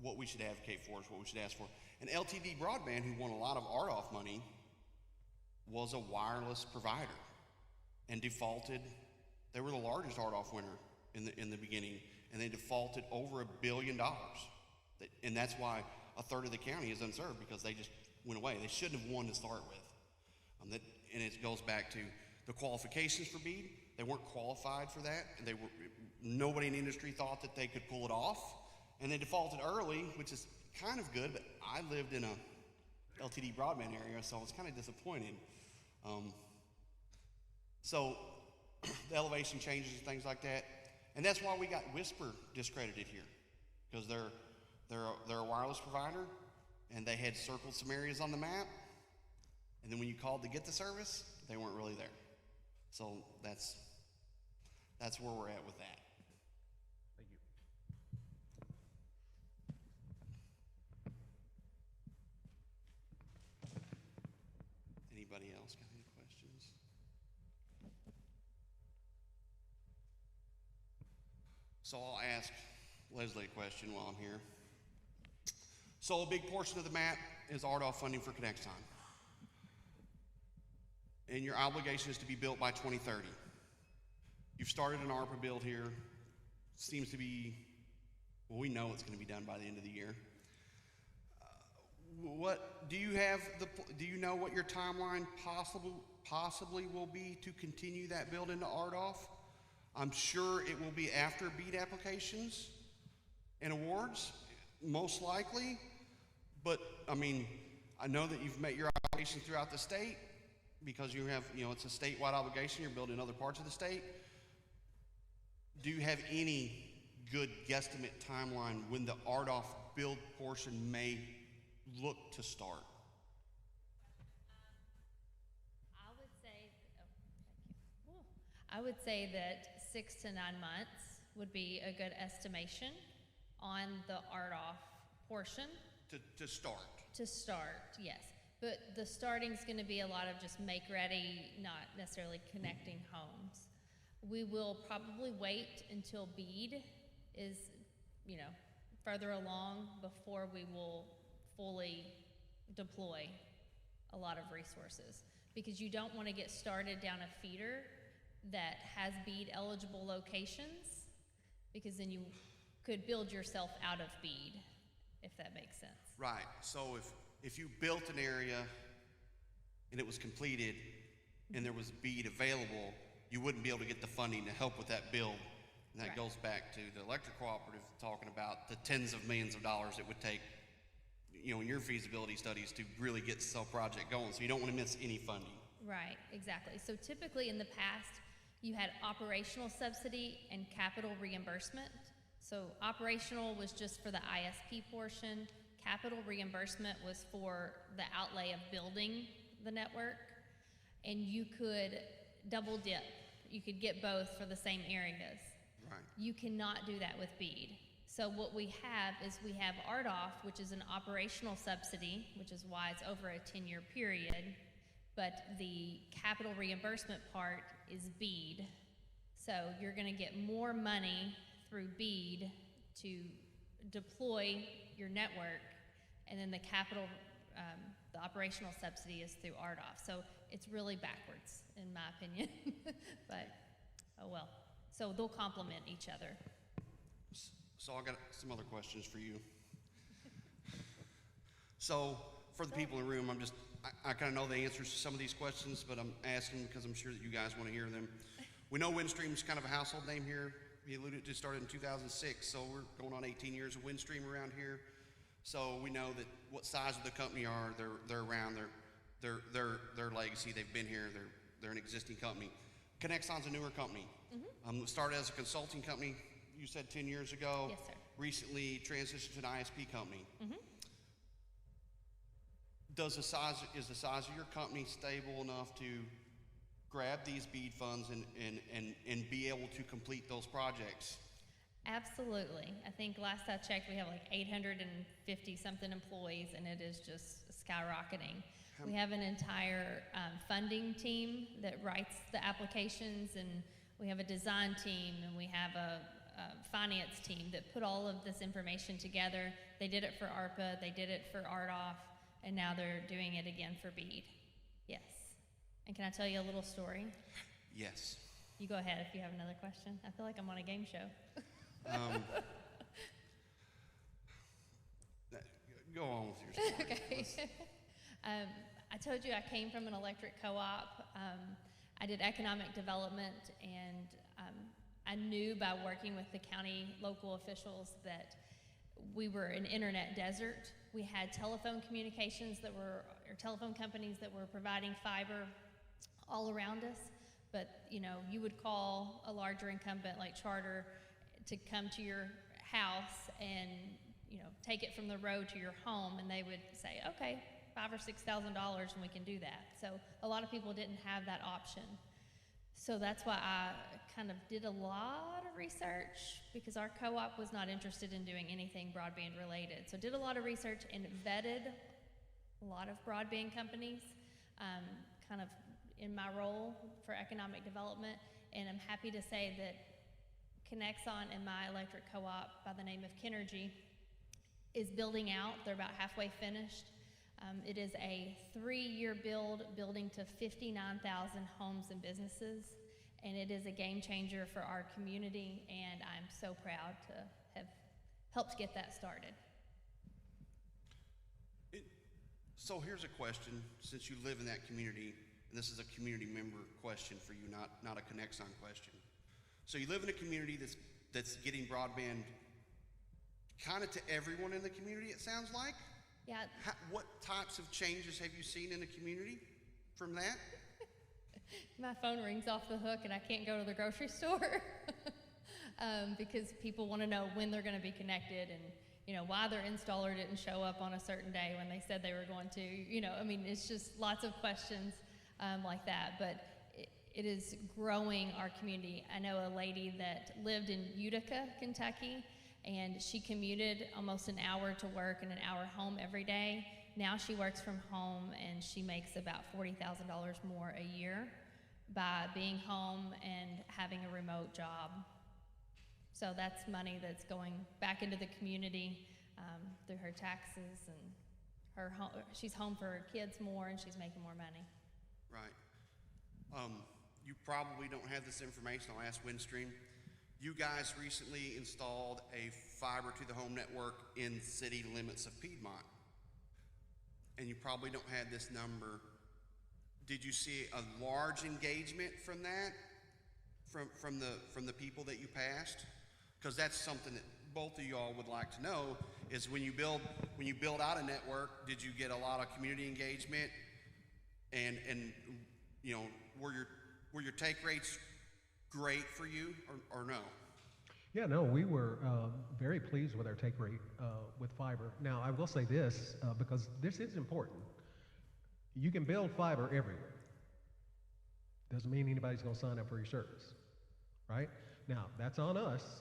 what we should advocate for, is what we should ask for. And LTD Broadband, who won a lot of RDOF money, was a wireless provider and defaulted. They were the largest RDOF winner in the beginning, and they defaulted over $1 billion. And that's why a third of the county is unserved, because they just went away. They shouldn't have won to start with. And it goes back to the qualifications for BEAD. They weren't qualified for that. Nobody in the industry thought that they could pull it off. And they defaulted early, which is kind of good, but I lived in a LTD broadband area, so I was kind of disappointed. So the elevation changes and things like that. And that's why we got Whisper discredited here, because they're a wireless provider, and they had circled some areas on the map, and then when you called to get the service, they weren't really there. So that's where we're at with that. Thank you. Anybody else got any questions? So I'll ask Leslie a question while I'm here. So a big portion of the map is RDOF funding for Connexon. And your obligation is to be built by 2030. You've started an ARPA build here. Seems to be, well, we know it's going to be done by the end of the year. What do you have? Do you know what your timeline possibly will be to continue that build into RDOF? I'm sure it will be after BEAD applications and awards, most likely. But I mean, I know that you've met your obligations throughout the state, because you have, you know, it's a statewide obligation. You're building in other parts of the state. Do you have any good guesstimate timeline when the RDOF build portion may look to start? I would say that 6 to 9 months would be a good estimation on the RDOF portion. To start? To start, yes. But the starting's going to be a lot of just make ready, not necessarily connecting homes. We will probably wait until BEAD is, you know, further along before we will fully deploy a lot of resources, because you don't want to get started down a feeder that has BEAD eligible locations, because then you could build yourself out of BEAD, if that makes sense. Right. So if you built an area and it was completed and there was BEAD available, you wouldn't be able to get the funding to help with that build. And that goes back to the electric cooperative talking about the tens of millions of dollars it would take, you know, in your feasibility studies to really get the cell project going. So you don't want to miss any funding. Right, exactly. So typically in the past, you had operational subsidy and capital reimbursement. So operational was just for the ISP portion. Capital reimbursement was for the outlay of building the network. And you could double dip. You could get both for the same areas. Right. You cannot do that with BEAD. So what we have is we have RDOF, which is an operational subsidy, which is why it's over a 10-year period, but the capital reimbursement part is BEAD. So you're going to get more money through BEAD to deploy your network, and then the capital, the operational subsidy is through RDOF. So it's really backwards, in my opinion, but oh well. So they'll complement each other. So I got some other questions for you. So for the people in the room, I kind of know the answers to some of these questions, but I'm asking because I'm sure that you guys want to hear them. We know Windstream's kind of a household name here. He alluded to started in 2006, so we're going on 18 years of Windstream around here. So we know that what size of the company are, they're around, their legacy, they've been here, they're an existing company. Connexon's a newer company. Mm-hmm. Started as a consulting company, you said 10 years ago. Yes, sir. Recently transitioned to an ISP company. Mm-hmm. Is the size of your company stable enough to grab these BEAD funds and be able to complete those projects? Absolutely. I think last I checked, we have like 850 something employees, and it is just skyrocketing. We have an entire funding team that writes the applications, and we have a design team, and we have a finance team that put all of this information together. They did it for ARPA, they did it for RDOF, and now they're doing it again for BEAD. Yes. And can I tell you a little story? Yes. You go ahead if you have another question. I feel like I'm on a game show. Go on with your story. Okay. I told you I came from an electric co-op. I did economic development, and I knew by working with the county local officials that we were an internet desert. We had telephone communications or telephone companies that were providing fiber all around us, but you would call a larger incumbent like Charter to come to your house and take it from the road to your home, and they would say, okay, $5,000 or $6,000 and we can do that. So a lot of people didn't have that option. So that's why I kind of did a lot of research, because our co-op was not interested in doing anything broadband related. So did a lot of research and vetted a lot of broadband companies, kind of in my role for economic development. And I'm happy to say that Connexon and my electric co-op by the name of Kinergy is building out. They're about halfway finished. It is a 3-year building to 59,000 homes and businesses, and it is a game changer for our community, and I'm so proud to have helped get that started. So here's a question, since you live in that community, and this is a community member question for you, not a Connexon question. So you live in a community that's getting broadband kind of to everyone in the community, it sounds like? Yeah. What types of changes have you seen in the community from that? My phone rings off the hook and I can't go to the grocery store because people want to know when they're going to be connected and why their installer didn't show up on a certain day when they said they were going to. It's just lots of questions like that. But it is growing our community. I know a lady that lived in Utica, Kentucky, and she commuted almost an hour to work and an hour home every day. Now she works from home and she makes about $40,000 more a year by being home and having a remote job. So that's money that's going back into the community through her taxes, and she's home for her kids more, and she's making more money. Right. You probably don't have this information. I'll ask Windstream. You guys recently installed a fiber to the home network in city limits of Piedmont, and you probably don't have this number. Did you see a large engagement from that, from the people that you passed? Because that's something that both of y'all would like to know, is when you build out a network, did you get a lot of community engagement? And You know, were your take rates great for you or no? Yeah, no, we were very pleased with our take rate with fiber. Now, I will say this, because this is important. You can build fiber everywhere. Doesn't mean anybody's going to sign up for your service, right? Now, that's on us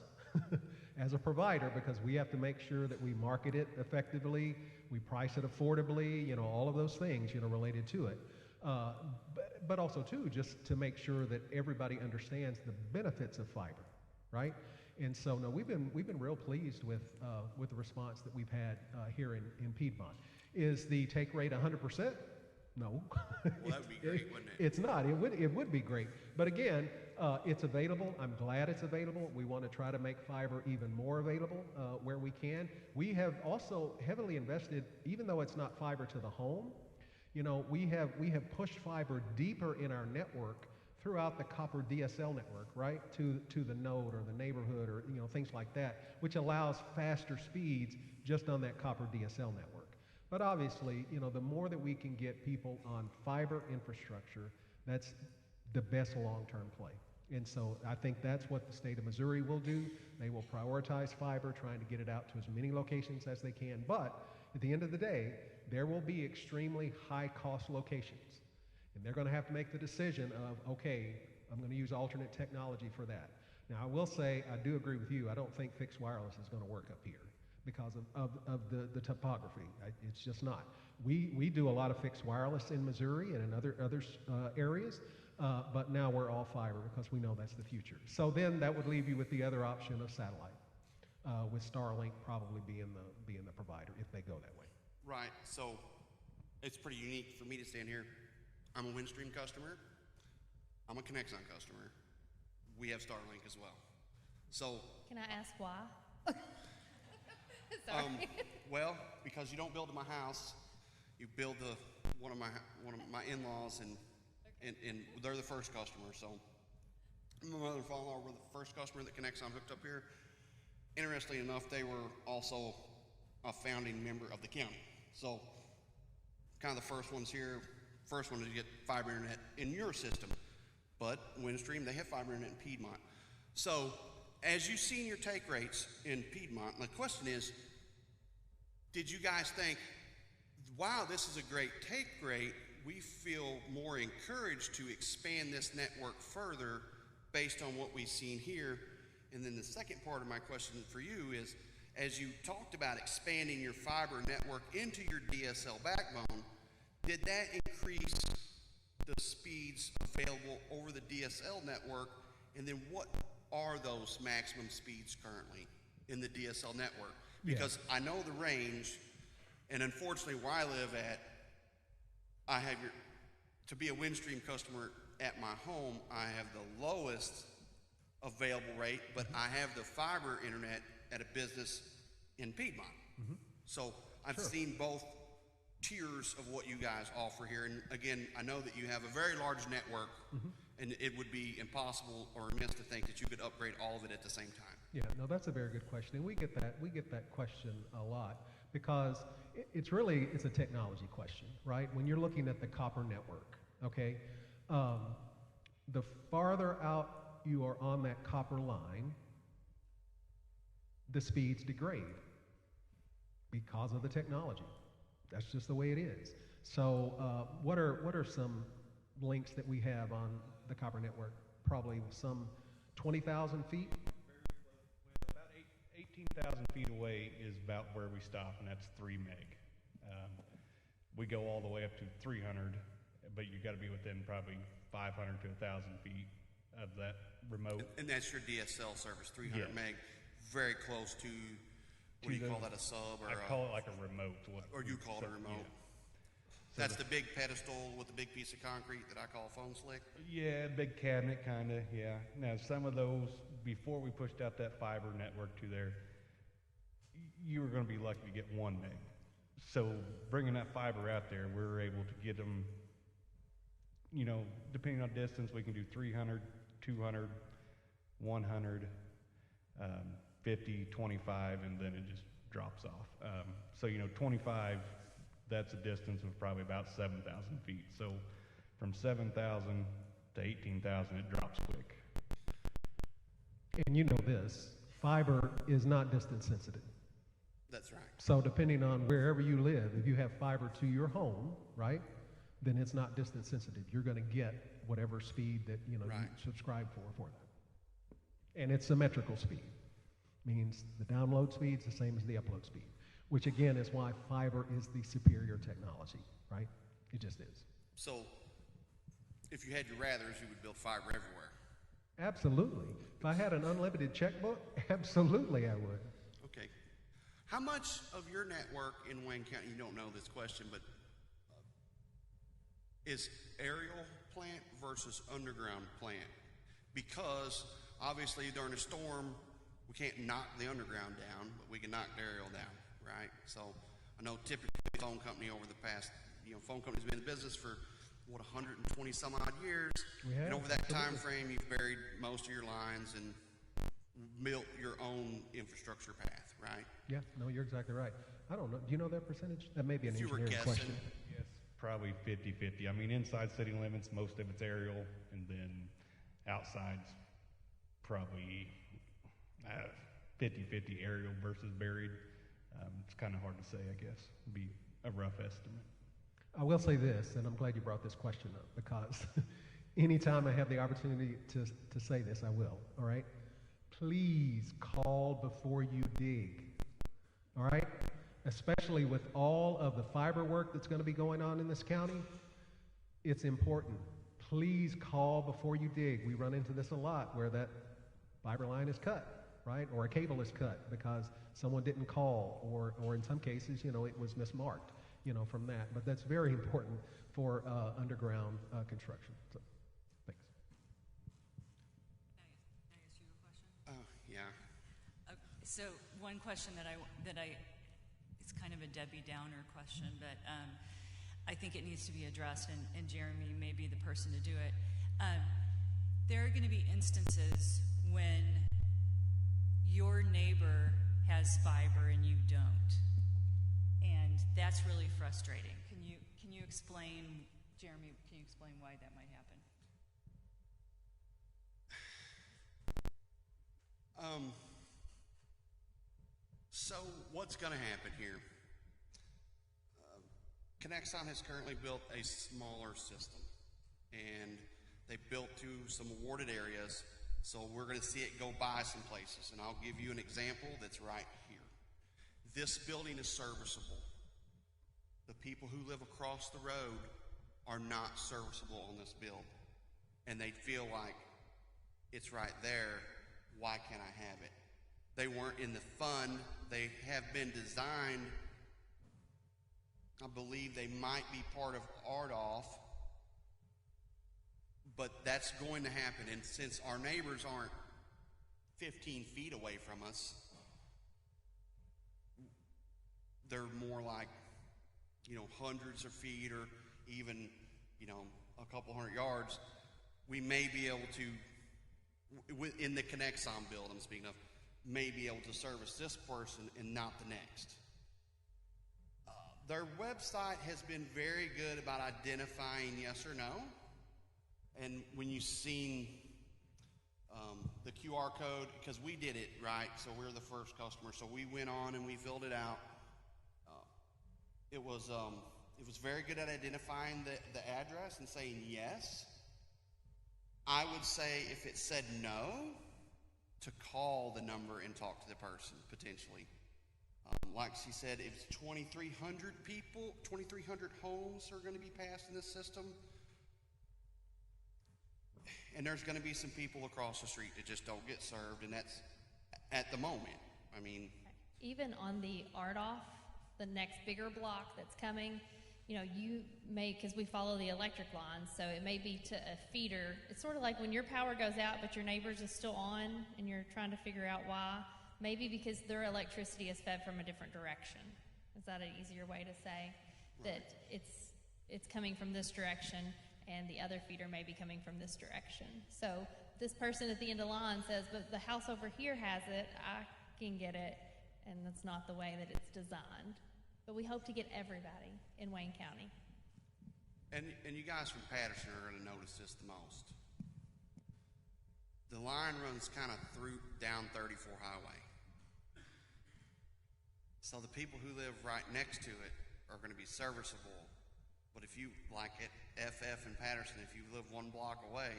as a provider, because we have to make sure that we market it effectively, we price it affordably, you know, all of those things, you know, related to it. But also, too, just to make sure that everybody understands the benefits of fiber, right? And so, no, we've been real pleased with the response that we've had here in Piedmont. Is the take rate 100%? No. Well, that would be great, wouldn't it? It's not. It would be great. But again, it's available. I'm glad it's available. We want to try to make fiber even more available where we can. We have also heavily invested, even though it's not fiber to the home. You know, we have pushed fiber deeper in our network throughout the copper DSL network, right, to the node or the neighborhood, or, you know, things like that, which allows faster speeds just on that copper DSL network. But obviously, you know, the more that we can get people on fiber infrastructure, that's the best long-term play. And so I think that's what the state of Missouri will do. They will prioritize fiber, trying to get it out to as many locations as they can. But at the end of the day, there will be extremely high-cost locations. And they're going to have to make the decision of, okay, I'm going to use alternate technology for that. Now, I will say, I do agree with you. I don't think fixed wireless is going to work up here because of the topography. It's just not. We do a lot of fixed wireless in Missouri and in other areas, but now we're all fiber because we know that's the future. So then that would leave you with the other option of satellite, with Starlink probably being the provider if they go that way. Right. So it's pretty unique for me to stand here. I'm a Windstream customer. I'm a Connexon customer. We have Starlink as well. So Can I ask why? well, because you don't build to my house, you build one of my in-laws, and they're the first customer. So my mother and father-in-law were the first customer that Connexon hooked up here. Interestingly enough, they were also a founding member of the county. So kind of the first ones here. First one to get fiber internet in your system. But Windstream, they have fiber internet in Piedmont. So as you've seen your take rates in Piedmont, my question is, did you guys think, wow, this is a great take rate, we feel more encouraged to expand this network further based on what we've seen here? And then the second part of my question for you is, as you talked about expanding your fiber network into your DSL backbone, did that increase the speeds available over the DSL network? And then what are those maximum speeds currently in the DSL network? Because I know the range, and unfortunately where I live at, to be a Windstream customer at my home, I have the lowest available rate, but I have the fiber internet at a business in Piedmont. Mm-hmm. So I've seen both tiers of what you guys offer here. And again, I know that you have a very large network, and it would be impossible or amiss to think that you could upgrade all of it at the same time. Yeah, no, that's a very good question, and we get that question a lot because it's a technology question, right? When you're looking at the copper network, okay, the farther out you are on that copper line, the speeds degrade because of the technology. That's just the way it is. So what are some links that we have on the copper network? Probably some 20,000 feet? About 18,000 feet away is about where we stop, and that's 3 meg. We go all the way up to 300, but you got to be within probably 500 to 1,000 feet of that remote. And that's your DSL service, 300 meg, very close to, what do you call that, a sub? Or I call it like a remote. Or you call it a remote. Yeah. So that's the big pedestal with the big piece of concrete that I call a phone slick? Yeah, big cabinet kind of, yeah. Now some of those, before we pushed out that fiber network to there, you were going to be lucky to get 1 meg. So bringing that fiber out there, we were able to get them, you know, depending on distance, we can do 300, 200, 100, 50, 25, and then it just drops off. So, you know, 25, that's a distance of probably about 7,000 feet. So from 7,000 to 18,000, it drops quick. And you know this, fiber is not distance sensitive. That's right. So depending on wherever you live, if you have fiber to your home, right, then it's not distance sensitive. You're going to get whatever speed that you subscribe for that. And it's symmetrical speed. Means the download speed is the same as the upload speed, which again is why fiber is the superior technology, right? It just is. So if you had your rathers, you would build fiber everywhere. Absolutely. If I had an unlimited checkbook, absolutely I would. Okay. How much of your network in Wayne County, you don't know this question, but is aerial plant versus underground plant? Because obviously during a storm, we can't knock the underground down, but we can knock the aerial down, right? So I know typically the phone company over the past, phone company's been in business for 120 some odd years. And over that time frame, you've buried most of your lines and built your own infrastructure path, right? Yeah, no, you're exactly right. I don't know. Do you know that percentage? That may be an If you were engineering guessing. question. Yes, probably 50-50. I mean, inside city limits, most of it's aerial, and then outside's probably 50-50 aerial versus buried. It's kind of hard to say, I guess. It'd be a rough estimate. I will say this, and I'm glad you brought this question up, because anytime I have the opportunity to say this, I will, all right? Please call before you dig, all right? Especially with all of the fiber work that's going to be going on in this county, it's important. Please call before you dig. We run into this a lot where that fiber line is cut, right? Or a cable is cut because someone didn't call, or in some cases, it was mismarked. From that. But that's very important for underground construction. So, thanks. Can I ask you a question? Yeah. So one question that I it's kind of a Debbie Downer question, but I think it needs to be addressed, and Jeremy may be the person to do it. There are going to be instances when your neighbor has fiber and you don't. And that's really frustrating. Can you explain, Jeremy, can you explain why that might happen? So what's going to happen here? Connexon has currently built a smaller system, and they built to some awarded areas, so we're going to see it go by some places. And I'll give you an example that's right here. This building is serviceable. The people who live across the road are not serviceable on this build. And they feel like it's right there. Why can't I have it? They weren't in the fund. They have been designed. I believe they might be part of RDOF. But that's going to happen. And since our neighbors aren't 15 feet away from us, they're more like, hundreds of feet or even, a couple hundred yards. We may be able to, in the Connexon build I'm speaking of, may be able to service this person and not the next. Their website has been very good about identifying yes or no. And when you've seen the QR code, because we did it, right? So we're the first customer. So we went on and we filled it out. It was very good at identifying the address and saying yes. I would say if it said no, to call the number and talk to the person, potentially. Like she said, if 2,300 people, 2,300 homes are going to be passed in this system, and there's going to be some people across the street that just don't get served, and that's at the moment. I mean, even on the RDOF, the next bigger block that's coming, you may, because we follow the electric lines, so it may be to a feeder. It's sort of like when your power goes out but your neighbor's is still on and you're trying to figure out why. Maybe because their electricity is fed from a different direction. Is that an easier way to say? That it's coming from this direction and the other feeder may be coming from this direction. So this person at the end of the line says, but the house over here has it, I can get it, and that's not the way that it's designed. But we hope to get everybody in Wayne County. And you guys from Patterson are going to notice this the most. The line runs kind of down 34 Highway. So the people who live right next to it are going to be serviceable. But if you, like at FF in Patterson, if you live 1 block away,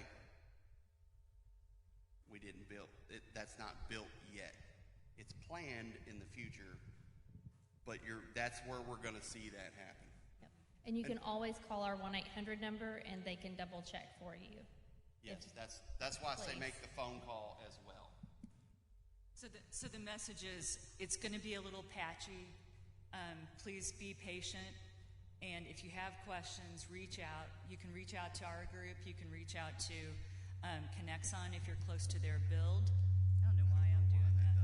we didn't build it. That's not built yet. It's planned in the future, but that's where we're going to see that happen. Yep. And you can always call our 1-800 number, and they can double check for you. Yes, that's why I say make the phone call as well. So the message is, it's going to be a little patchy. Please be patient. And if you have questions, reach out. You can reach out to our group. You can reach out to Connexon if you're close to their build. I don't know why I'm doing that.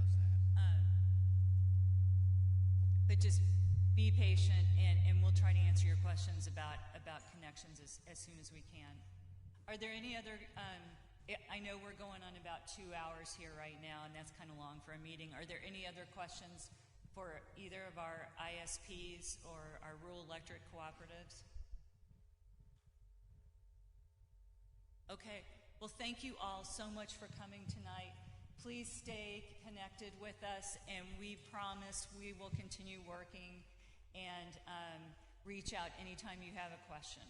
But just be patient, and we'll try to answer your questions about connections as soon as we can. Are there any other, I know we're going on about 2 hours here right now, and that's kind of long for a meeting. Are there any other questions for either of our ISPs or our rural electric cooperatives? Okay, well, thank you all so much for coming tonight. Please stay connected with us, and we promise we will continue working and reach out anytime you have a question.